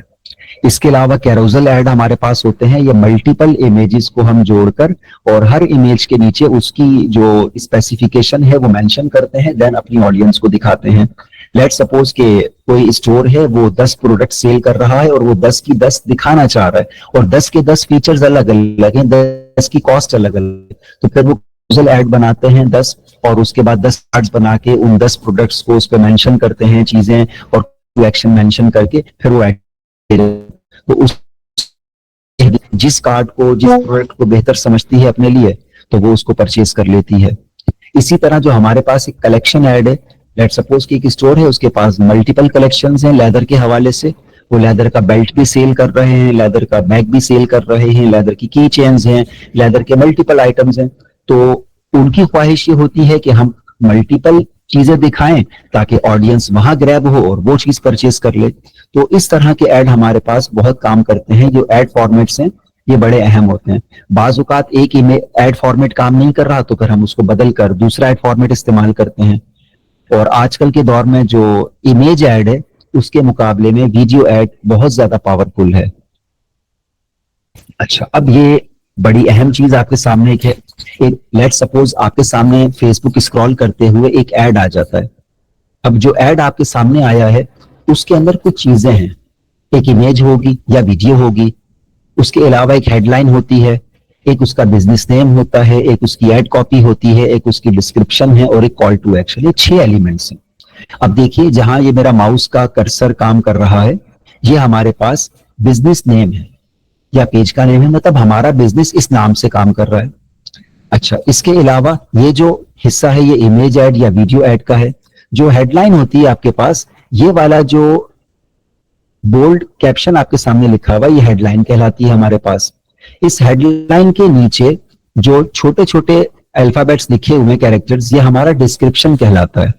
Speaker 1: इसके अलावा कैरोसल ऐड हमारे पास होते हैं। ये मल्टीपल इमेजेस को हम जोड़कर और हर इमेज के नीचे उसकी जो स्पेसिफिकेशन है वो मेंशन करते हैं, देन अपनी ऑडियंस को दिखाते हैं। लेट सपोज के कोई स्टोर है, वो 10 प्रोडक्ट सेल कर रहा है और वो 10 की 10 दिखाना चाह रहा है, और 10 के 10 फीचर्स अलग अलग हैं, 10 की कॉस्ट अलग अलग है, तो फिर वो कैरोसेल ऐड बनाते हैं 10, और उसके बाद 10 कार्ड्स बना के उन 10 प्रोडक्ट्स को उस पर मेंशन करते हैं चीजें, और एक्शन मेंशन करके फिर वो तो उस जिस कार्ड को, जिस प्रोडक्ट को बेहतर समझती है अपने लिए, तो वो उसको परचेज कर लेती है। इसी तरह जो हमारे पास एक कलेक्शन ऐड है, लेट सपोज कि एक स्टोर है, उसके पास मल्टीपल कलेक्शंस हैं लेदर के हवाले से, वो लेदर का बेल्ट भी सेल कर रहे हैं, लेदर का बैग भी सेल कर रहे हैं, लेदर की की चेन्स हैं, लेदर के मल्टीपल आइटम्स हैं। तो उनकी ख्वाहिश ये होती है कि हम मल्टीपल चीजें दिखाएं ताकि ऑडियंस वहां ग्रैब हो और वो चीज परचेज कर ले। तो इस तरह के ऐड हमारे पास बहुत काम करते हैं। जो ऐड फॉर्मेट्स हैं ये बड़े अहम होते हैं। बाज औकात एक ऐड फॉर्मेट काम नहीं कर रहा तो फिर हम उसको बदल कर दूसरा ऐड फॉर्मेट इस्तेमाल करते हैं। और आजकल के दौर में जो इमेज ऐड है उसके मुकाबले में वीडियो ऐड बहुत ज्यादा पावरफुल है। अच्छा, अब ये बड़ी अहम चीज आपके सामने एक है। एक लेट सपोज आपके सामने फेसबुक स्क्रॉल करते हुए एक ऐड आ जाता है। अब जो ऐड आपके सामने आया है उसके अंदर कुछ चीजें हैं, एक इमेज होगी या वीडियो होगी, उसके अलावा एक हेडलाइन होती है, एक उसका बिजनेस नेम होता है, एक उसकी एड कॉपी होती है, एक उसकी डिस्क्रिप्शन है और एक कॉल टू एक्शन। ये 6 एलिमेंट्स हैं। अब देखिए जहां ये मेरा माउस का कर्सर काम कर रहा है, ये हमारे पास बिजनेस नेम है या पेज का नेम है, मतलब हमारा बिजनेस इस नाम से काम कर रहा है। अच्छा, इसके अलावा ये जो हिस्सा है ये इमेज ऐड या वीडियो ऐड का है। जो हेडलाइन होती है आपके पास, ये वाला जो बोल्ड कैप्शन आपके सामने लिखा हुआ, ये हेडलाइन कहलाती है हमारे पास। इस हेडलाइन के नीचे जो छोटे छोटे अल्फाबेट्स लिखे हुए कैरेक्टर्स, ये हमारा डिस्क्रिप्शन कहलाता है।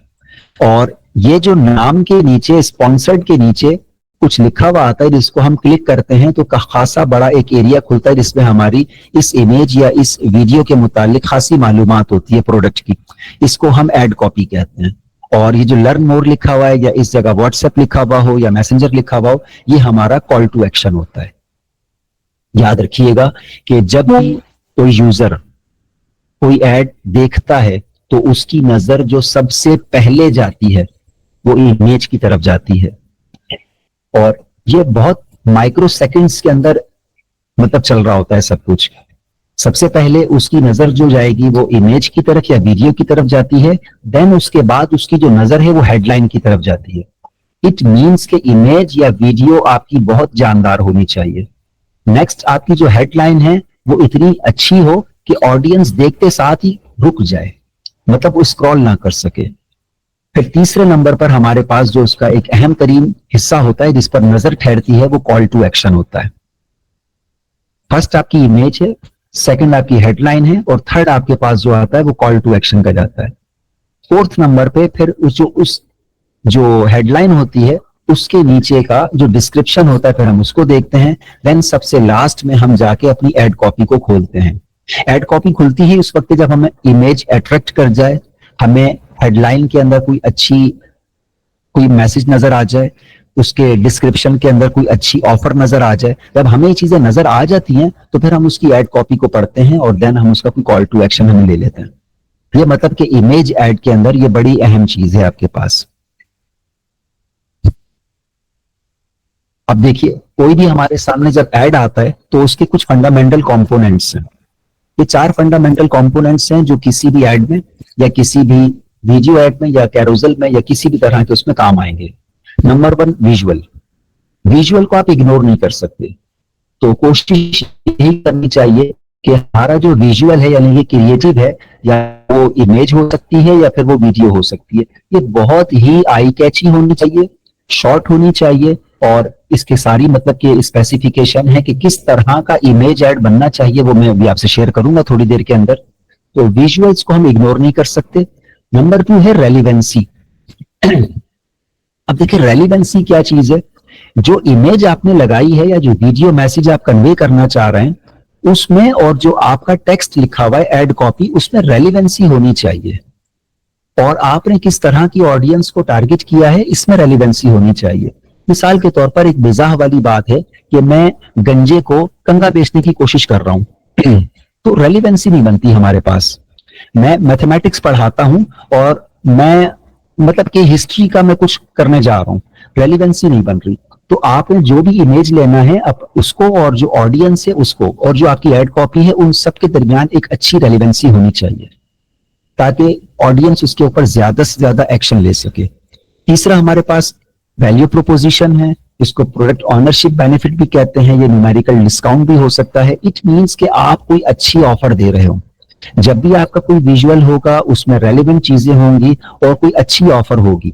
Speaker 1: और ये जो नाम के नीचे, स्पॉन्सर्ड के नीचे कुछ लिखा हुआ आता है जिसको हम क्लिक करते हैं तो खासा बड़ा एक एरिया खुलता है जिसमें हमारी इस इमेज या इस वीडियो के मुतालिक खासी मालूमात होती है प्रोडक्ट की। इसको हम एड कॉपी कहते हैं। और ये जो लर्न मोर लिखा हुआ है या इस जगह व्हाट्सएप लिखा हुआ हो या मैसेंजर लिखा हुआ हो, ये हमारा कॉल टू एक्शन होता है। याद रखिएगा कि जब भी कोई यूजर कोई ऐड देखता है तो उसकी नजर जो सबसे पहले जाती है वो इमेज की तरफ जाती है। और ये बहुत माइक्रो सेकेंड्स के अंदर मतलब चल रहा होता है सब कुछ। सबसे पहले उसकी नजर जो जाएगी वो इमेज की तरफ या वीडियो की तरफ जाती है, देन उसके बाद उसकी जो नजर है वो हेडलाइन की तरफ जाती है। इट मीन्स कि इमेज या वीडियो आपकी बहुत जानदार होनी चाहिए। नेक्स्ट, आपकी जो हेडलाइन है वो इतनी अच्छी हो कि ऑडियंस देखते साथ ही रुक जाए, मतलब वो स्क्रॉल ना कर सके। फिर तीसरे नंबर पर हमारे पास जो उसका एक अहम तरीन हिस्सा होता है जिस पर नजर ठहरती है वो कॉल टू एक्शन होता है। फर्स्ट आपकी इमेज है, सेकंड आपकी हेडलाइन है और थर्ड आपके पास जो आता है वो कॉल टू एक्शन का जाता है। फोर्थ नंबर पे फिर उस जो हेडलाइन होती है उसके नीचे का जो डिस्क्रिप्शन होता है फिर हम उसको देखते हैं। देन सबसे लास्ट में हम जाके अपनी एड कॉपी को खोलते हैं। एड कॉपी खुलती ही उस वक्त जब हमें इमेज अट्रैक्ट कर जाए, हमें हेडलाइन के अंदर कोई मैसेज नजर आ जाए, उसके डिस्क्रिप्शन के अंदर कोई अच्छी ऑफर नजर आ जाए। जब हमें ये चीजें नजर आ जाती हैं तो फिर हम उसकी एड कॉपी को पढ़ते हैं और देन हम उसका कोई कॉल टू एक्शन हमें ले लेते हैं। ये मतलब कि इमेज एड के अंदर ये बड़ी अहम चीज है आपके पास। अब देखिए कोई भी हमारे सामने जब ऐड आता है तो उसके कुछ फंडामेंटल कंपोनेंट्स हैं। ये 4 फंडामेंटल कंपोनेंट्स हैं जो किसी भी ऐड में या किसी भी वीडियो ऐड में या कैरोसेल में या किसी भी तरह के उसमें काम आएंगे। Number 1, visual. विजुअल को आप इग्नोर नहीं कर सकते, तो कोशिश यही करनी चाहिए कि हमारा जो विजुअल है यानी ये क्रिएटिव है, या वो इमेज हो सकती है या फिर वो वीडियो हो सकती है, ये बहुत ही आई कैची होनी चाहिए, शॉर्ट होनी चाहिए और इसके सारी मतलब कि स्पेसिफिकेशन है कि किस तरह का इमेज ऐड बनना चाहिए वो मैं अभी आपसे शेयर करूंगा थोड़ी देर के अंदर। तो विजुअल्स को हम इग्नोर नहीं कर सकते। नंबर 2 है रेलिवेंसी। अब देखिए रेलिवेंसी क्या चीज है। जो इमेज आपने लगाई है या जो वीडियो मैसेज आप कन्वे करना चाह रहे हैं उसमें और जो आपका टेक्स्ट लिखा हुआ है एड कॉपी, उसमें रेलिवेंसी होनी चाहिए। और आपने किस तरह की ऑडियंस को टारगेट किया है इसमें रेलिवेंसी होनी चाहिए। मिसाल के तौर पर एक मिजाह वाली बात है कि मैं गंजे को कंगा बेचने की कोशिश कर रहा हूं तो रेलिवेंसी नहीं बनती हमारे पास। मैं मैथमेटिक्स पढ़ाता हूं और मैं मतलब कि हिस्ट्री का मैं कुछ करने जा रहा हूं, रेलिवेंसी नहीं बन रही। तो आपने जो भी इमेज लेना है अब उसको, और जो ऑडियंस है उसको, और जो आपकी एड कॉपी है, उन सब के दरमियान एक अच्छी रेलिवेंसी होनी चाहिए ताकि ऑडियंस उसके ऊपर ज्यादा से ज्यादा एक्शन ले सके। तीसरा हमारे पास वैल्यू प्रोपोजिशन है, इसको प्रोडक्ट ऑनरशिप बेनिफिट भी कहते हैं, ये न्यूमेरिकल डिस्काउंट भी हो सकता है। इट मींस कि आप कोई अच्छी ऑफर दे रहे हो। जब भी आपका कोई विजुअल होगा उसमें रेलिवेंट चीजें होंगी और कोई अच्छी ऑफर होगी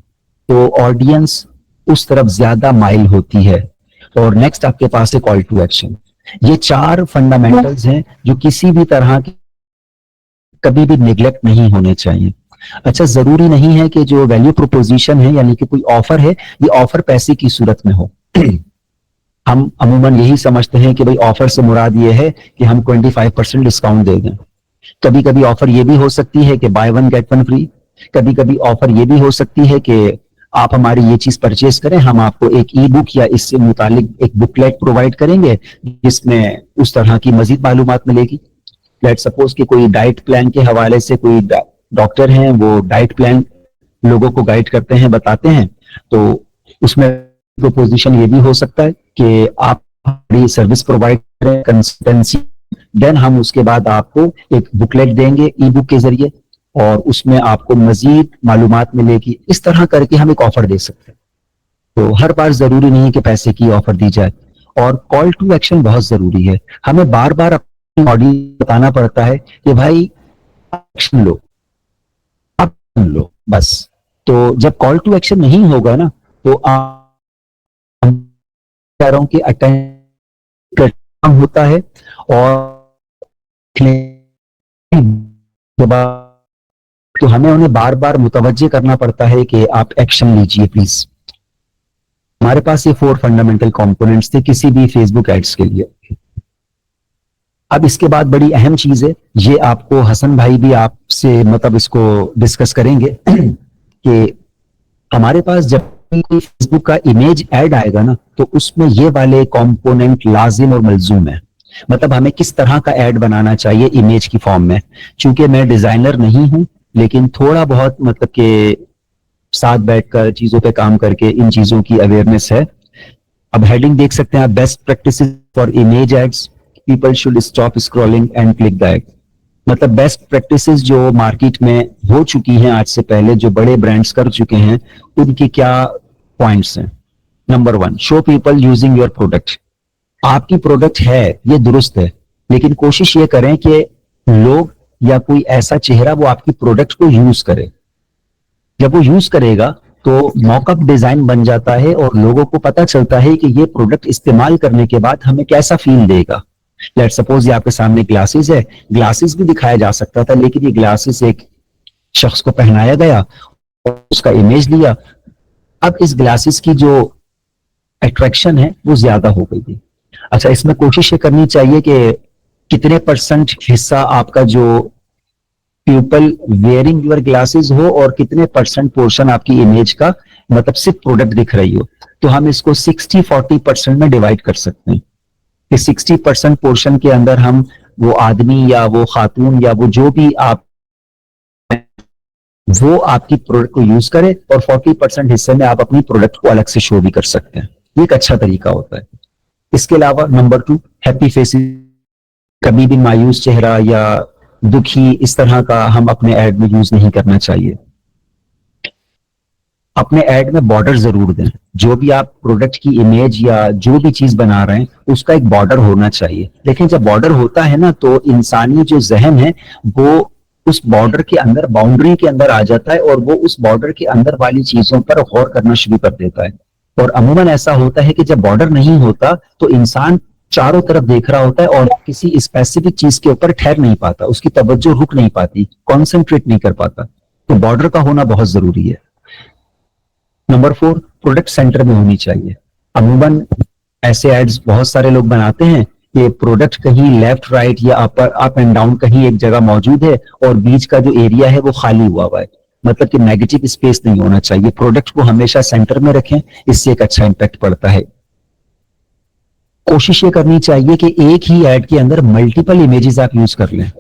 Speaker 1: तो ऑडियंस उस तरफ ज्यादा माइल होती है। और नेक्स्ट आपके पास है कॉल टू एक्शन। ये 4 फंडामेंटल्स हैं जो किसी भी तरह की कभी भी निगलेक्ट नहीं होने चाहिए। अच्छा, जरूरी नहीं है कि जो वैल्यू प्रोपोजिशन है यानी कि कोई ऑफर है, ये ऑफर पैसे की सूरत में हो। हम अमूमन यही समझते हैं कि भाई ऑफर से मुराद ये है कि हम 25% डिस्काउंट दे दें। कभी कभी ऑफर ये भी हो सकती है कि by one get one free. कभी कभी ऑफर ये भी हो सकती है कि आप हमारी ये चीज परचेज करें, हम आपको एक ई बुक या इससे मुतालिक एक बुकलेट प्रोवाइड करेंगे जिसमें उस तरह की मजीद मालूमात मिलेगी। लेट सपोज कि कोई डाइट प्लान के हवाले से कोई डॉक्टर हैं, वो डाइट प्लान लोगों को गाइड करते हैं, बताते हैं, तो उसमें प्रोपोजिशन ये भी हो सकता है कि आप हमारी सर्विस प्रोवाइड करें, कंसल्टेंसी, देन हम उसके बाद आपको एक बुकलेट देंगे ई बुक के जरिए और उसमें आपको मजीद मालूमात मिलेगी। इस तरह करके हम एक ऑफर दे सकते हैं। तो हर बार जरूरी नहीं कि पैसे की ऑफर दी जाए। और कॉल टू एक्शन बहुत जरूरी है। हमें बार बार अपनी ऑडियंस बताना पड़ता है कि भाई एक्शन लो, आप लो बस। तो जब कॉल टू एक्शन नहीं होगा ना तो आप कह रहा हूं कि अटेंशन होता है और तो हमें उन्हें बार बार मुतवज्जे करना पड़ता है कि आप एक्शन लीजिए प्लीज। हमारे पास ये 4 फंडामेंटल कंपोनेंट्स थे किसी भी फेसबुक एड्स के लिए। अब इसके बाद बड़ी अहम चीज है, ये आपको हसन भाई भी आपसे मतलब इसको डिस्कस करेंगे कि हमारे पास जब कोई फेसबुक का इमेज ऐड आएगा ना तो उसमें ये वाले कंपोनेंट लाजिम और मलजूम है। मतलब हमें किस तरह का ऐड बनाना चाहिए इमेज की फॉर्म में। चूंकि मैं डिजाइनर नहीं हूं लेकिन थोड़ा बहुत मतलब के साथ बैठकर चीजों पे काम करके इन चीजों की अवेयरनेस है। अब हेडिंग देख सकते हैं आप, best practices for image ads, people should stop scrolling and click the ad. मतलब बेस्ट प्रैक्टिसेस जो मार्केट में हो चुकी हैं आज से पहले, जो बड़े ब्रांड्स कर चुके हैं, उनकी क्या पॉइंट्स हैं। Number 1, show people using your product. आपकी प्रोडक्ट है ये दुरुस्त है, लेकिन कोशिश ये करें कि लोग या कोई ऐसा चेहरा वो आपकी प्रोडक्ट को यूज करे। जब वो यूज करेगा तो मॉकअप डिजाइन बन जाता है और लोगों को पता चलता है कि ये प्रोडक्ट इस्तेमाल करने के बाद हमें कैसा फील देगा। लेट सपोज ये आपके सामने ग्लासेस है, ग्लासेस भी दिखाया जा सकता था लेकिन ये ग्लासेस एक शख्स को पहनाया गया और उसका इमेज लिया। अब इस ग्लासेस की जो अट्रैक्शन है वो ज्यादा हो गई थी। अच्छा, इसमें कोशिश ये करनी चाहिए कि कितने % हिस्सा आपका जो पीपल वेयरिंग योर ग्लासेस हो और कितने % पोर्शन आपकी इमेज का मतलब सिर्फ प्रोडक्ट दिख रही हो। तो हम इसको 60-40% में डिवाइड कर सकते हैं कि 60% पोर्शन के अंदर हम वो आदमी या वो खातून या वो जो भी आप वो आपकी प्रोडक्ट को यूज करे और 40% हिस्से में आप अपनी प्रोडक्ट को अलग से शो भी कर सकते हैं। ये एक अच्छा तरीका होता है। इसके अलावा नंबर 2, हैप्पी फेसेस। कभी भी मायूस चेहरा या दुखी इस तरह का हम अपने ऐड में यूज नहीं करना चाहिए। अपने ऐड में बॉर्डर जरूर दें। जो भी आप प्रोडक्ट की इमेज या जो भी चीज बना रहे हैं उसका एक बॉर्डर होना चाहिए। लेकिन जब बॉर्डर होता है ना तो इंसानी जो जहन है वो उस बॉर्डर के अंदर, बाउंड्री के अंदर आ जाता है और वो उस बॉर्डर के अंदर वाली चीजों पर गौर करना शुरू कर देता है। और अमूमन ऐसा होता है कि जब बॉर्डर नहीं होता तो इंसान चारों तरफ देख रहा होता है और किसी स्पेसिफिक चीज के ऊपर ठहर नहीं पाता, उसकी तवज्जो रुक नहीं पाती, कॉन्सेंट्रेट नहीं कर पाता। तो बॉर्डर का होना बहुत जरूरी है। नंबर 4, प्रोडक्ट सेंटर में होनी चाहिए। अमूमन ऐसे एड्स बहुत सारे लोग बनाते हैं कि प्रोडक्ट कहीं लेफ्ट राइट या अप एंड डाउन कहीं एक जगह मौजूद है और बीच का जो एरिया है वो खाली हुआ है। मतलब कि नेगेटिव स्पेस नहीं होना चाहिए। प्रोडक्ट को हमेशा सेंटर में रखें, इससे एक अच्छा इंपैक्ट पड़ता है। कोशिश ये करनी चाहिए कि एक ही ऐड के अंदर मल्टीपल इमेजेस आप यूज कर लें।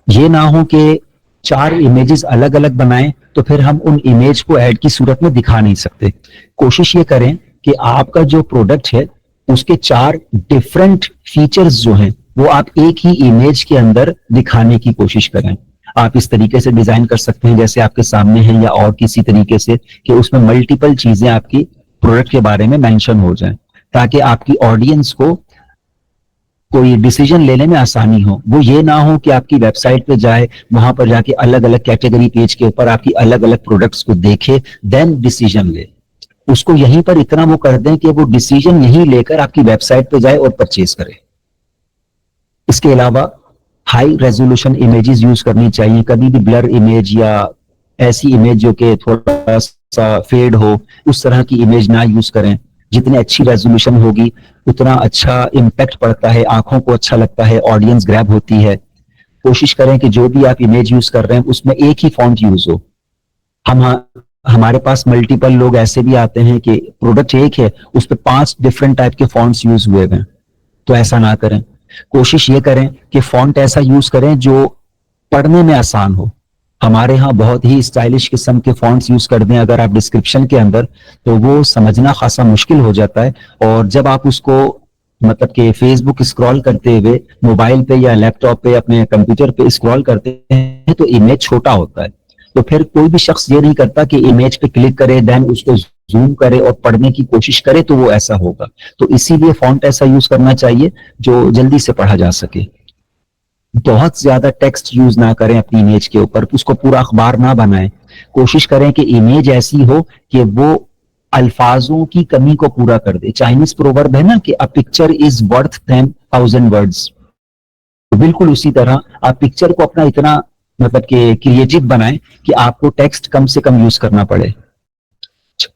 Speaker 1: ये ना हो कि 4 इमेजेस अलग अलग बनाएं तो फिर हम उन इमेज को ऐड की सूरत में दिखा नहीं सकते। कोशिश ये करें कि आपका जो प्रोडक्ट है उसके 4 डिफरेंट फीचर्स जो हैं वो आप एक ही इमेज के अंदर दिखाने की कोशिश करें। आप इस तरीके से डिजाइन कर सकते हैं जैसे आपके सामने है, या और किसी तरीके से कि उसमें मल्टीपल चीजें आपकी प्रोडक्ट के बारे में मेंशन हो जाएं, ताकि आपकी ऑडियंस को कोई डिसीजन लेने में आसानी हो। वो ये ना हो कि आपकी वेबसाइट पे जाए, वहां पर जाके अलग अलग कैटेगरी पेज के ऊपर आपकी अलग अलग प्रोडक्ट्स को देखे, देन डिसीजन ले। उसको यहीं पर इतना वो कर दें कि वो डिसीजन यहीं लेकर आपकी वेबसाइट पे जाए और परचेज करे। इसके अलावा हाई रेजोल्यूशन इमेजेस यूज करनी चाहिए। कभी भी ब्लर इमेज या ऐसी इमेज जो कि थोड़ा सा फेड हो, उस तरह की इमेज ना यूज करें। जितनी अच्छी रेजोल्यूशन होगी उतना अच्छा इम्पैक्ट पड़ता है, आंखों को अच्छा लगता है, ऑडियंस ग्रैब होती है। कोशिश करें कि जो भी आप इमेज यूज कर रहे हैं उसमें एक ही फॉन्ट यूज हो। हमारे पास मल्टीपल लोग ऐसे भी आते हैं कि प्रोडक्ट एक है, उस पर 5 डिफरेंट टाइप के फॉन्ट्स यूज हुए हैं, तो ऐसा ना करें। कोशिश ये करें कि फॉन्ट ऐसा यूज करें जो पढ़ने में आसान हो। हमारे यहाँ बहुत ही स्टाइलिश किस्म के फॉन्ट्स यूज कर दें अगर आप डिस्क्रिप्शन के अंदर, तो वो समझना खासा मुश्किल हो जाता है। और जब आप उसको मतलब कि फेसबुक स्क्रॉल करते हुए मोबाइल पे या लैपटॉप पे अपने कंप्यूटर पे स्क्रॉल करते हैं तो इमेज छोटा होता है, तो फिर कोई भी शख्स ये नहीं करता कि इमेज पे क्लिक करे देन उसको जूम करे और पढ़ने की कोशिश करे, तो वो ऐसा होगा। तो इसीलिए फॉन्ट ऐसा यूज करना चाहिए जो जल्दी से पढ़ा जा सके। बहुत ज्यादा टेक्स्ट यूज ना करें अपनी इमेज के ऊपर, उसको पूरा अखबार ना बनाएं। कोशिश करें कि इमेज ऐसी हो कि वो अल्फाजों की कमी को पूरा कर दे। चाइनीज प्रोवर्ब है ना कि a picture is worth 10,000 words. तो बिल्कुल उसी तरह आप पिक्चर को अपना इतना मतलब कि क्रिएटिव बनाएं कि आपको टेक्स्ट कम से कम यूज करना पड़े।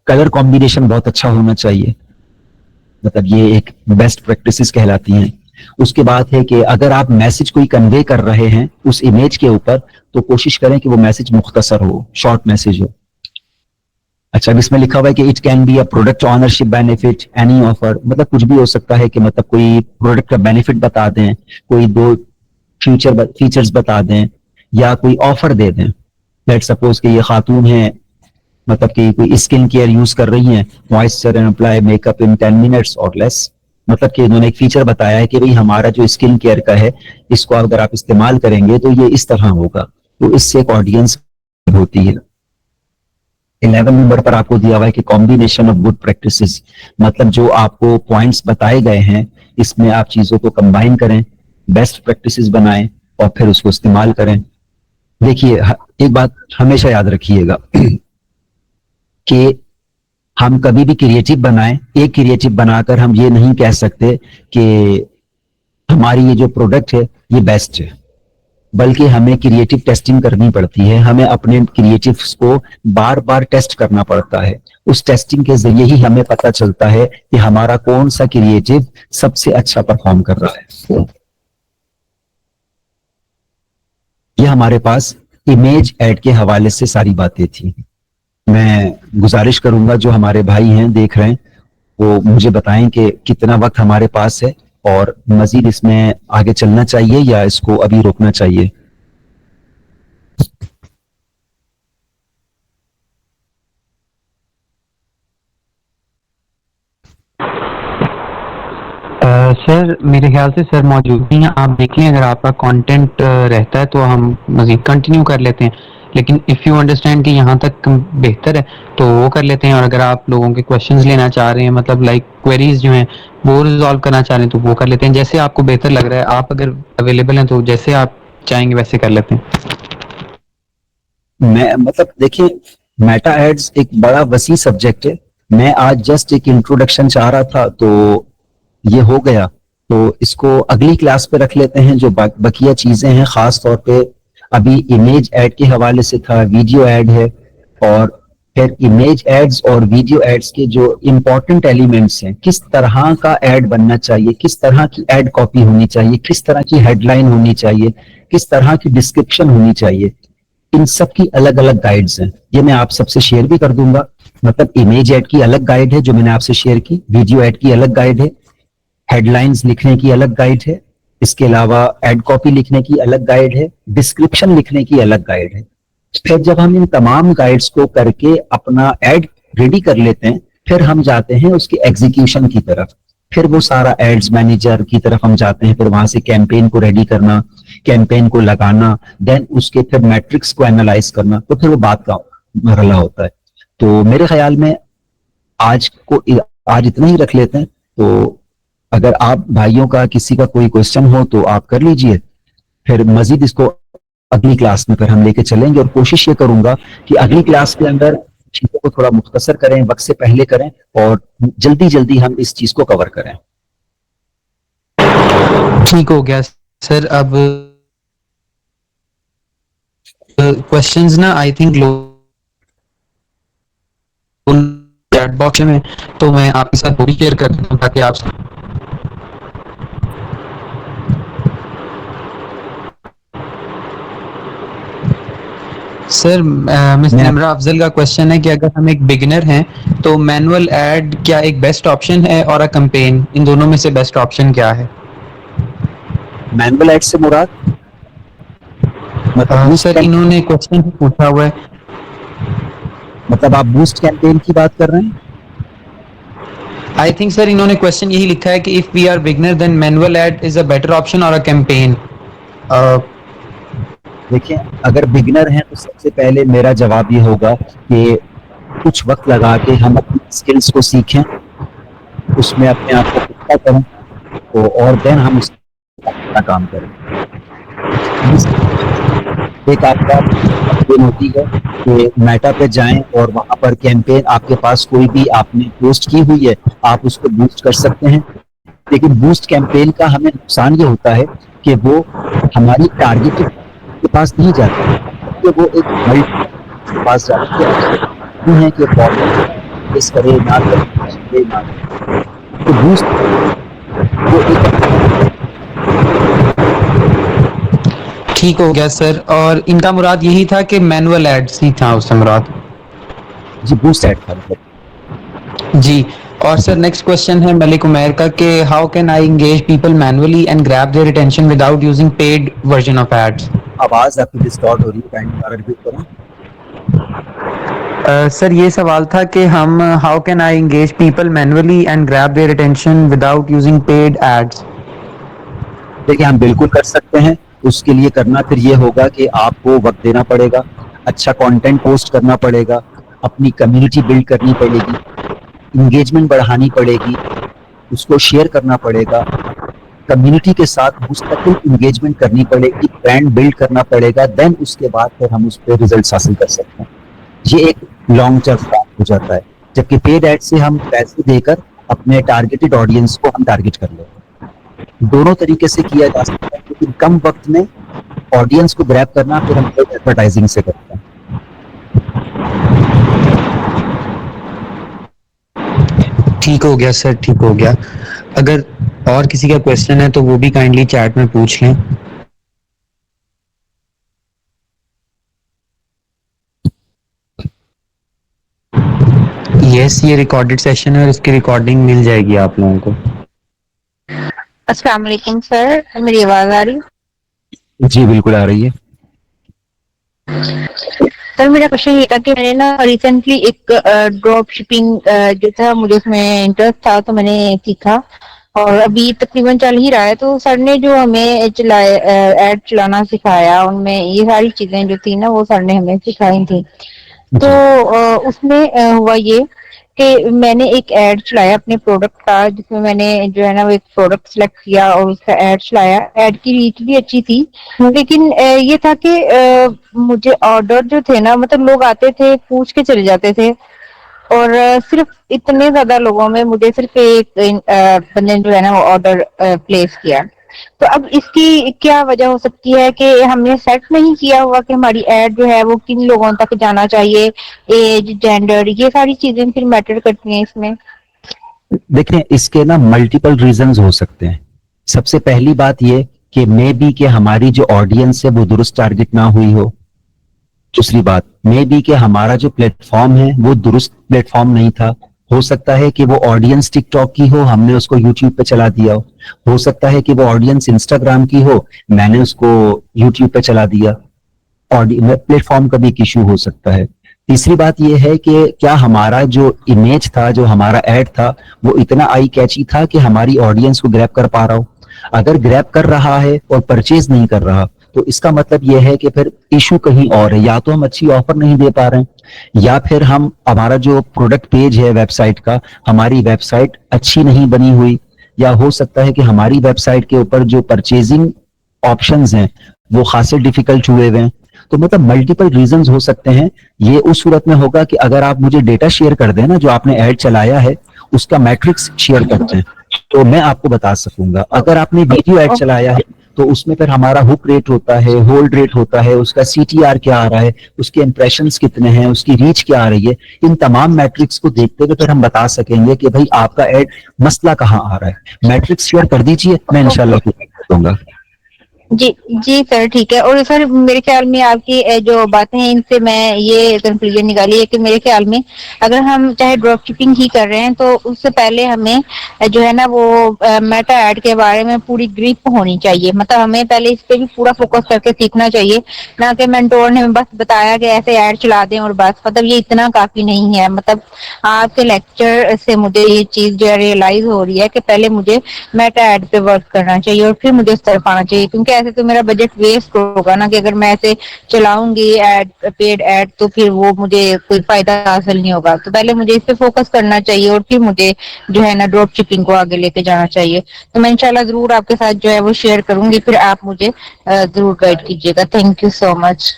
Speaker 1: कलर कॉम्बिनेशन बहुत अच्छा होना चाहिए, मतलब ये एक बेस्ट प्रैक्टिसेस कहलाती हैं। उसके बाद है कि अगर आप मैसेज कोई कन्वे कर रहे हैं उस इमेज के ऊपर, तो कोशिश करें कि वो मैसेज मुख्तसर हो, शॉर्ट मैसेज हो। अच्छा, अब इसमें लिखा हुआ है कि it can be a product ownership benefit any offer, मतलब कुछ भी हो सकता है कि मतलब कोई प्रोडक्ट का बेनिफिट बता दें, कोई 2 फीचर्स बता दें, या कोई ऑफर दे दें। लेट सपोज कि ये खातून है, मतलब कि कोई स्किन केयर यूज कर रही हैं, moisture and apply makeup in 10 minutes और लेस। मतलब कि इन्होंने एक फीचर बताया है कि भाई हमारा जो स्किन केयर का है, इसको अगर आप इस्तेमाल करेंगे तो ये इस तरह होगा। तो इससे एक ऑडियंस होती है। 11 नंबर पर आपको दिया हुआ है कि कॉम्बिनेशन ऑफ गुड प्रैक्टिसेस, मतलब जो आपको पॉइंट्स बताए गए हैं इसमें आप चीजों को कंबाइन करें, बेस्ट प्रैक्टिसेस बनाएं और फिर उसको इस्तेमाल करें। देखिए, एक बात हमेशा याद रखिएगा कि हम कभी भी क्रिएटिव बनाएं, एक क्रिएटिव बनाकर हम ये नहीं कह सकते कि हमारी ये जो प्रोडक्ट है ये बेस्ट है, बल्कि हमें क्रिएटिव टेस्टिंग करनी पड़ती है। हमें अपने क्रिएटिव्स को बार बार टेस्ट करना पड़ता है। उस टेस्टिंग के जरिए ही हमें पता चलता है कि हमारा कौन सा क्रिएटिव सबसे अच्छा परफॉर्म कर रहा है। ये हमारे पास इमेज ऐड के हवाले से सारी बातें थी। मैं गुजारिश करूंगा जो हमारे भाई हैं देख रहे हैं वो मुझे बताएं कि कितना वक्त हमारे पास है और मजीद इसमें आगे चलना चाहिए या इसको अभी रोकना चाहिए।
Speaker 2: सर मेरे ख्याल से सर मौजूद नहीं है, आप देख लें अगर आपका कंटेंट रहता है तो हम मजीद कंटिन्यू कर लेते हैं, लेकिन इफ़ यू अंडरस्टैंड कि यहाँ तक बेहतर है तो वो कर लेते हैं। और अगर आप लोगों के क्वेश्चंस लेना चाह रहे हैं, मतलब लाइक क्वेरीज जो हैं वो रिजॉल्व करना चाह रहे हैं, तो वो कर लेते हैं। जैसे आपको बेहतर लग रहा है, आप अगर अवेलेबल हैं तो जैसे आप चाहेंगे वैसे कर लेते हैं।
Speaker 1: मैं मतलब देखिए, मेटा एड्स एक बड़ा वसी सब्जेक्ट है। मैं आज जस्ट एक इंट्रोडक्शन चाह रहा था तो ये हो गया, तो इसको अगली क्लास पे रख लेते हैं। जो बकिया चीजें हैं, खास तौर पे अभी इमेज ऐड के हवाले से था, वीडियो ऐड है, और फिर इमेज एड्स और वीडियो एड्स के जो इंपॉर्टेंट एलिमेंट्स हैं, किस तरह का ऐड बनना चाहिए, किस तरह की ऐड कॉपी होनी चाहिए, किस तरह की हेडलाइन होनी चाहिए, किस तरह की डिस्क्रिप्शन होनी चाहिए, इन सब की अलग अलग गाइड्स हैं। ये मैं आप सबसे शेयर भी कर दूंगा। मतलब इमेज ऐड की अलग गाइड है जो मैंने आपसे शेयर की, वीडियो ऐड की अलग गाइड है, हेडलाइंस लिखने की अलग गाइड है, इसके अलावा एड कॉपी लिखने की अलग गाइड है, डिस्क्रिप्शन लिखने की अलग गाइड है। फिर जब हम इन तमाम गाइड्स को करके अपना एड रेडी कर लेते हैं फिर हम जाते हैं उसकी एग्जीक्यूशन की तरफ, फिर वो सारा एड्स मैनेजर की तरफ हम जाते हैं, फिर वहां से कैंपेन को रेडी करना, कैंपेन को लगाना, देन उसके फिर मैट्रिक्स को एनालाइज करना, तो फिर वो बात का मरला होता है। तो मेरे ख्याल में आज इतना ही रख लेते हैं। तो अगर आप भाइयों का किसी का कोई क्वेश्चन हो तो आप कर लीजिए, फिर मजीद इसको अगली क्लास में फिर हम लेके चलेंगे, और कोशिश ये करूंगा कि अगली क्लास के अंदर चीजों को थोड़ा मुख्तसर करें, वक्त से पहले करें, और जल्दी जल्दी हम इस चीज को कवर करें।
Speaker 2: ठीक हो गया सर। अब क्वेश्चंस ना आई थिंक चैट बॉक्स में, तो मैं आपके साथ वो भी शेयर कर दूं ताकि आप सर मिस निम्रा अफजल का क्वेश्चन है कि अगर हम एक बिगिनर हैं तो मैनुअल ऐड क्या एक बेस्ट ऑप्शन है और अ कैंपेन, इन दोनों में से बेस्ट ऑप्शन क्या है?
Speaker 1: मैनुअल एड से मुराद मतलब
Speaker 2: सर इन्होंने क्वेश्चन पूछा हुआ है,
Speaker 1: मतलब आप बूस्ट कैंपेन की बात कर रहे हैं?
Speaker 2: आई थिंक सर इन्होंने क्वेश्चन यही लिखा है कि if we are beginner then manual ad is a better option और अ कैंपेन।
Speaker 1: देखिए, अगर बिगिनर हैं तो सबसे पहले मेरा जवाब ये होगा कि कुछ वक्त लगा के हम अपनी स्किल्स को सीखें, उसमें अपने आप को पुख्ता करें, तो और देन हम उस अपना काम करें। एक आपका कैंपेन होती है कि मेटा पे जाएं और वहां पर कैंपेन आपके पास कोई भी आपने पोस्ट की हुई है, आप उसको बूस्ट कर सकते हैं। लेकिन बूस्ट कैंपेन का हमें नुकसान ये होता है कि वो हमारी टारगेट के पास नहीं जाता है, कि वो एक मल्टी के पास जाती है कि इस करे ना करे ना, तो बूस्ट वो एक
Speaker 2: ठीक हो गया सर। और इनका मुराद यही था कि मैनुअल एड्स ही था उससे मुराद?
Speaker 1: जी, बूस्ट ऐड था मतलब।
Speaker 2: जी। और सर नेक्स्ट क्वेश्चन है मलिक उमैर का कि how can I engage people manually and grab their attention without using paid version of ads?
Speaker 1: आवाज आपकी डिस्टॉर्ट हो रही है, काइंडली दोबारा रिपीट करें।
Speaker 2: सर ये सवाल था कि हम how can I engage people manually and grab their attention without using paid ads?
Speaker 1: देखिए, हम बिल्कुल कर सकते हैं। उसके लिए करना फिर ये होगा कि आपको वक्त देना पड़ेगा, अच्छा कंटेंट पोस्ट करना पड़ेगा, अपनी कम्युनिटी बिल्ड करनी पड़ेगी, इंगेजमेंट बढ़ानी पड़ेगी, उसको शेयर करना पड़ेगा, कम्युनिटी के साथ मुस्तकिल इंगेजमेंट करनी पड़ेगी, ब्रांड बिल्ड करना पड़ेगा, देन उसके बाद फिर हम उस पर रिजल्ट हासिल कर सकते हैं। ये एक लॉन्ग टर्म प्लान हो जाता है, जबकि पेड एड से हम पैसे देकर अपने टारगेटेड ऑडियंस को हम टारगेट कर लेते हैं। दोनों तरीके से किया जा सकता है, लेकिन कम वक्त में ऑडियंस को ग्रैब करना फिर हम एडवर्टाइजिंग से करते हैं।
Speaker 2: ठीक हो गया सर, ठीक हो गया। अगर और किसी का क्वेश्चन है तो वो भी काइंडली चैट में पूछ लें। यस, ये रिकॉर्डेड सेशन है और इसकी रिकॉर्डिंग मिल जाएगी आप लोगों को।
Speaker 3: अस्सलाम वालेकुम सर, मेरी आवाज आ रही?
Speaker 1: जी बिल्कुल आ रही है।
Speaker 3: सर मेरा क्वेश्चन ये था कि मैंने ना रिसेंटली एक ड्रॉप शिपिंग जो था मुझे उसमें इंटरेस्ट था, तो मैंने सीखा और अभी तकरीबन चल ही रहा है। तो सर ने जो हमें ऐड चलाना सिखाया, उनमें ये सारी चीजें जो थी ना वो सर ने हमें सिखाई थी। तो उसमें हुआ ये कि मैंने एक ऐड चलाया अपने प्रोडक्ट का, जिसमें मैंने जो है ना वो एक प्रोडक्ट सिलेक्ट किया और उसका ऐड चलाया। ऐड की रीच भी अच्छी थी, लेकिन ये था कि मुझे ऑर्डर जो थे ना, मतलब लोग आते थे पूछ के चले जाते थे, और सिर्फ इतने ज्यादा लोगों में मुझे सिर्फ एक बंदे ने जो है ना वो ऑर्डर प्लेस किया। तो अब इसकी क्या वजह हो सकती है कि हमने सेट नहीं किया हुआ कि हमारी ऐड जो है वो किन लोगों तक जाना चाहिए, एज, जेंडर, ये सारी चीजें फिर मैटर करती हैं इसमें।
Speaker 1: देखिए, इसके ना मल्टीपल रीजंस हो सकते हैं। सबसे पहली बात ये कि मे बी कि हमारी जो ऑडियंस है वो दुरुस्त टारगेट ना हुई हो। दूसरी बात, मे बी कि हमारा जो प्लेटफॉर्म है वो दुरुस्त प्लेटफॉर्म नहीं था। हो सकता है कि वो ऑडियंस टिकटॉक की हो, हमने उसको यूट्यूब पे चला दिया हो सकता है कि वो ऑडियंस इंस्टाग्राम की हो, मैंने उसको यूट्यूब पे चला दिया। प्लेटफॉर्म का भी एक इशू हो सकता है। तीसरी बात यह है कि क्या हमारा जो इमेज था, जो हमारा एड था, वो इतना आई कैची था कि हमारी ऑडियंस को ग्रैब कर पा रहा हो। अगर ग्रैब कर रहा है और परचेज नहीं कर रहा, तो इसका मतलब यह है कि फिर इशू कहीं और है। या तो हम अच्छी ऑफर नहीं दे पा रहे हैं, या फिर हम हमारा जो प्रोडक्ट पेज है वेबसाइट का, हमारी वेबसाइट अच्छी नहीं बनी हुई, या हो सकता है कि हमारी वेबसाइट के ऊपर जो परचेजिंग ऑप्शंस हैं वो खासे डिफिकल्ट हुए हुए हैं। तो मतलब मल्टीपल रीजंस हो सकते हैं। ये उस सूरत में होगा कि अगर आप मुझे डेटा शेयर कर दें ना, जो आपने ऐड चलाया है उसका मैट्रिक्स शेयर करते हैं, तो मैं आपको बता सकूंगा। अगर आपने वीडियो ऐड चलाया है तो उसमें फिर हमारा हुक रेट होता है, होल्ड रेट होता है, उसका सीटीआर क्या आ रहा है, उसके इंप्रेशंस कितने हैं, उसकी रीच क्या आ रही है। इन तमाम मैट्रिक्स को देखते हुए फिर हम बता सकेंगे कि भाई आपका ऐड मसला कहाँ आ रहा है। मैट्रिक्स शेयर कर दीजिए, मैं इंशाल्लाह कर दूंगा।
Speaker 3: जी जी सर, ठीक है। और सर मेरे ख्याल में आपकी जो बातें हैं इनसे मैं ये कंक्लूजन निकाली है कि मेरे ख्याल में अगर हम चाहे ड्रॉप शिपिंग ही कर रहे हैं तो उससे पहले हमें जो है ना वो मेटा ऐड के बारे में पूरी ग्रिप होनी चाहिए। मतलब हमें पहले इस पे भी पूरा फोकस करके सीखना चाहिए, ना कि मेंटोर ने बस बताया कि ऐसे ऐड चला दें और बस। मतलब ये इतना काफी नहीं है। मतलब आपके लेक्चर से मुझे ये चीज जो है रियलाइज हो रही है कि पहले मुझे मेटा ऐड पे वर्क करना चाहिए और फिर मुझे उस तरफ आना चाहिए, क्योंकि ऐसे तो मेरा बजट वेस्ट होगा ना, कि अगर मैं ऐसे चलाऊंगी एड, पेड ऐड, तो फिर वो मुझे कोई फायदा हासिल नहीं होगा। तो पहले मुझे इस पे फोकस करना चाहिए और फिर मुझे जो है ना ड्रॉप शिपिंग को आगे लेके जाना चाहिए। तो मैं इंशाल्लाह जरूर आपके साथ जो है वो शेयर करूंगी, फिर आप मुझे जरूर गाइड कीजिएगा। Thank you so much.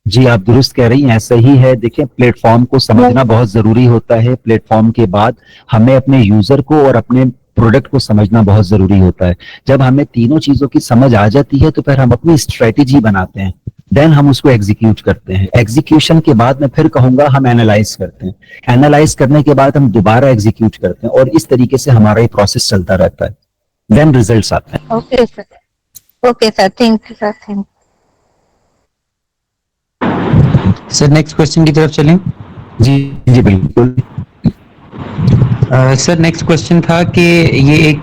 Speaker 1: जी, आप दुरुस्त कह रही हैं, ऐसा ही है। देखिए, प्लेटफॉर्म को समझना बहुत जरूरी होता है। प्लेटफॉर्म के बाद हमें अपने यूजर को और अपने प्रोडक्ट को समझना बहुत जरूरी होता है। जब हमें तीनों चीजों की समझ आ जाती है तो फिर हम अपनी स्ट्रेटेजी बनाते हैं, देन हम उसको एग्जीक्यूट करते हैं। एग्जीक्यूशन के बाद मैं फिर कहूंगा हम एनालाइज करते हैं, एनालाइज करने के बाद हम दोबारा एग्जीक्यूट करते हैं, और इस तरीके से हमारा ये प्रोसेस चलता रहता है, देन रिजल्ट्स आते हैं।
Speaker 3: Okay sir, okay sir, thank you sir, thank.
Speaker 2: Sir next question की तरफ चलें।
Speaker 1: जी जी बिल्कुल।
Speaker 2: सर नेक्स्ट क्वेश्चन था कि ये एक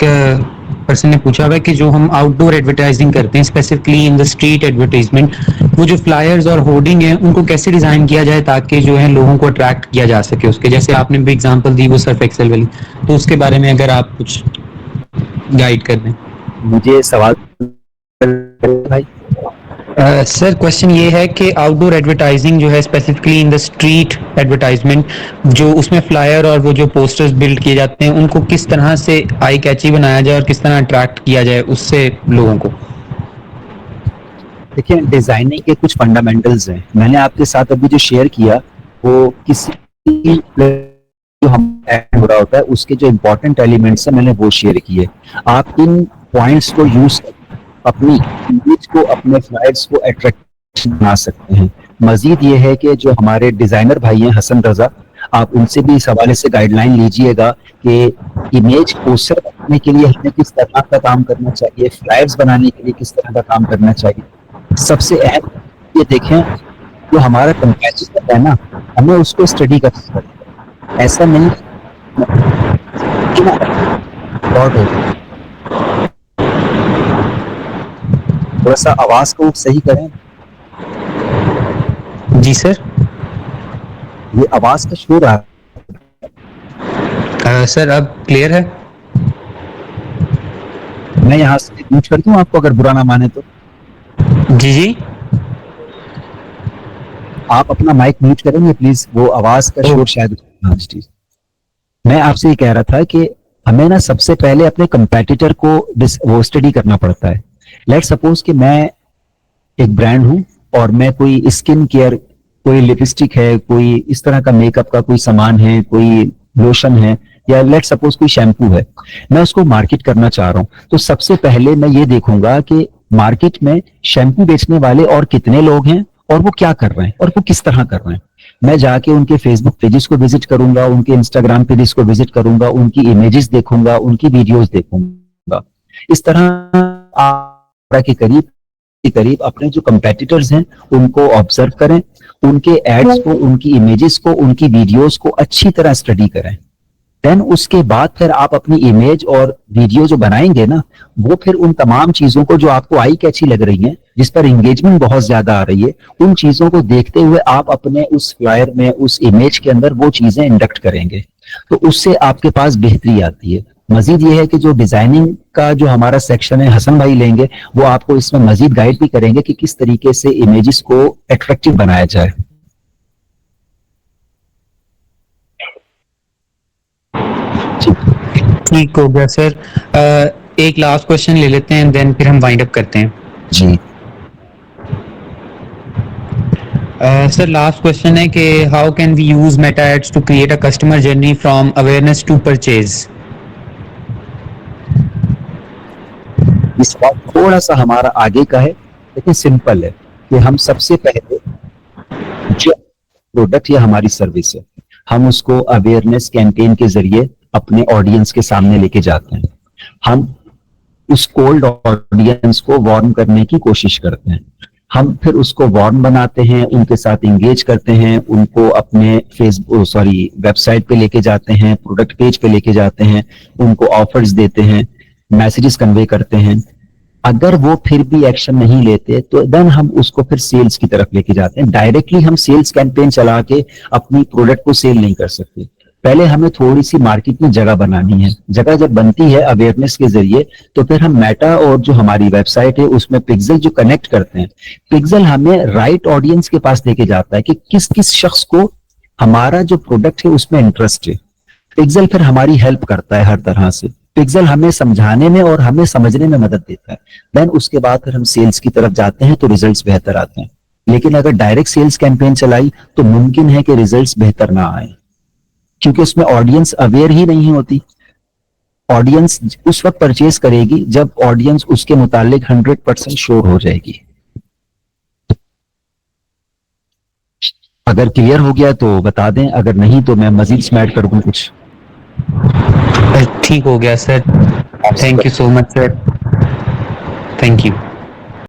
Speaker 2: पर्सन ने पूछा हुआ है कि जो हम आउटडोर एडवर्टाइजिंग करते हैं, specifically in the street advertisement, वो जो फ्लायर्स और होर्डिंग है उनको कैसे डिजाइन किया जाए ताकि जो है लोगों को अट्रैक्ट किया जा सके उसके। जैसे आपने भी एग्जांपल दी वो सर्फ एक्सेल वाली, तो उसके बारे में अगर आप कुछ गाइड कर दें।
Speaker 1: मुझे सवाल भाई।
Speaker 2: सर क्वेश्चन ये है कि आउटडोर एडवर्टाइजिंग जो है specifically in the street advertisement, जो उसमें फ्लायर और वो जो पोस्टर्स बिल्ड किए जाते हैं उनको किस तरह से आई कैची बनाया जाए और किस तरह अट्रैक्ट किया जाए उससे लोगों को।
Speaker 1: देखिए, डिजाइनिंग के कुछ फंडामेंटल्स हैं। मैंने आपके साथ अभी जो शेयर किया वो किसी जो हम ऐड हो रहा होता है उसके जो इम्पोर्टेंट एलिमेंट्स हैं मैंने वो शेयर किए। आप इन पॉइंट्स को यूज अपनी इमेज को, अपने फ्लायर्स को अट्रैक्टिव बना सकते हैं। मजीद ये है कि जो हमारे डिजाइनर भाई हैं हसन रजा, आप उनसे भी इस हवाले से गाइडलाइन लीजिएगा कि इमेज पोस्टर बनाने के लिए हमें किस तरह का काम करना चाहिए, फ्लायर्स बनाने के लिए किस तरह का काम करना चाहिए। सबसे अहम ये देखें, जो हमारा कंपैरिजन है ना, हमें उसको स्टडी करना पड़ेगा। ऐसा नहीं थोड़ा सा आवाज को सही करें।
Speaker 2: जी सर।
Speaker 1: ये आवाज का शोर आ
Speaker 2: सर अब क्लियर है।
Speaker 1: मैं यहाँ से म्यूट कर दूं आपको, अगर बुरा ना माने तो।
Speaker 2: जी जी।
Speaker 1: आप अपना माइक म्यूट करेंगे प्लीज, वो आवाज का शोर शायद। हाँ जी, मैं आपसे ये कह रहा था कि हमें ना सबसे पहले अपने कंपेटिटर को वो स्टडी करना पड़ता है। लेट सपोज कि मैं एक ब्रांड हूं और मैं कोई स्किन केयर, कोई लिपस्टिक है, कोई इस तरह का मेकअप का कोई सामान है, कोई लोशन है, या लेट सपोज कोई शैम्पू है, मैं उसको मार्केट करना चाह रहा हूं। तो सबसे पहले मैं ये देखूंगा कि मार्केट में शैम्पू बेचने वाले और कितने लोग हैं और वो क्या कर रहे हैं और वो किस तरह कर रहे हैं। मैं जाके उनके फेसबुक पेजेस को विजिट करूंगा, उनके इंस्टाग्राम पेजेस को विजिट करूंगा, उनकी इमेजेस देखूंगा, उनकी वीडियोस देखूंगा। इस तरह आप के करीब अपने जो कंपेटिटर्स हैं उनको ऑब्जर्व करें, उनके एड्स को, उनकी इमेजेस को, उनकी वीडियोस को अच्छी तरह स्टडी करें। देन उसके बाद फिर आप अपनी इमेज और वीडियो जो बनाएंगे ना, वो फिर उन तमाम चीजों को जो आपको आई कैची लग रही हैं, जिस पर एंगेजमेंट बहुत ज्यादा आ रही है, उन चीजों को देखते हुए आप अपने उस फ्लायर में, उस इमेज के अंदर वो चीजें इंडक्ट करेंगे, तो उससे आपके पास बेहतरी आती है। मजीद ये है कि जो डिजाइनिंग का जो हमारा सेक्शन है हसन भाई लेंगे, वो आपको इसमें मजीद गाइड भी करेंगे कि किस तरीके से इमेजेस को अट्रैक्टिव बनाया जाए।
Speaker 2: ठीक हो गया सर। एक लास्ट क्वेश्चन ले लेते हैं, देन फिर हम वाइंड अप करते हैं।
Speaker 1: जी
Speaker 2: सर लास्ट क्वेश्चन है कि how can we use Meta ads to create a customer journey from awareness to purchase.
Speaker 1: इस बात थोड़ा सा हमारा आगे का है, लेकिन सिंपल है कि हम सबसे पहले जो प्रोडक्ट या हमारी सर्विस है, हम उसको अवेयरनेस कैंपेन के जरिए अपने ऑडियंस के सामने लेके जाते हैं। हम उस कोल्ड ऑडियंस को वार्म करने की कोशिश करते हैं। हम फिर उसको वार्म बनाते हैं, उनके साथ इंगेज करते हैं, उनको अपने वेबसाइट पे लेके जाते हैं, प्रोडक्ट पेज पे लेके जाते हैं, उनको ऑफर्स देते हैं, मैसेजेस कन्वे करते हैं। अगर वो फिर भी एक्शन नहीं लेते तो देन हम उसको फिर सेल्स की तरफ लेके जाते हैं। डायरेक्टली हम सेल्स कैंपेन चला के अपनी प्रोडक्ट को सेल नहीं कर सकते। पहले हमें थोड़ी सी मार्केट में जगह बनानी है। जगह जब बनती है अवेयरनेस के जरिए, तो फिर हम मेटा और जो हमारी वेबसाइट है उसमें पिक्सल जो कनेक्ट करते हैं, पिक्सल हमें राइट ऑडियंस के पास लेके जाता है कि किस किस शख्स को हमारा जो प्रोडक्ट है उसमें इंटरेस्ट है। पिक्सल फिर हमारी हेल्प करता है हर तरह से। पिक्सल हमें समझाने में और हमें समझने में मदद देता है। देन उसके बाद फिर हम सेल्स की तरफ जाते हैं तो रिजल्ट्स बेहतर आते हैं। लेकिन अगर डायरेक्ट सेल्स कैंपेन चलाई तो मुमकिन है कि रिजल्ट्स बेहतर ना आए, क्योंकि उसमें ऑडियंस अवेयर ही नहीं होती। ऑडियंस उस वक्त परचेज करेगी जब ऑडियंस उसके मुतालिक 100% श्योर हो जाएगी। अगर क्लियर हो गया तो बता दें, अगर नहीं तो मैं मजीद इसमें ऐड कर दूं कुछ।
Speaker 2: ठीक हो गया sir, thank you so much sir, thank you.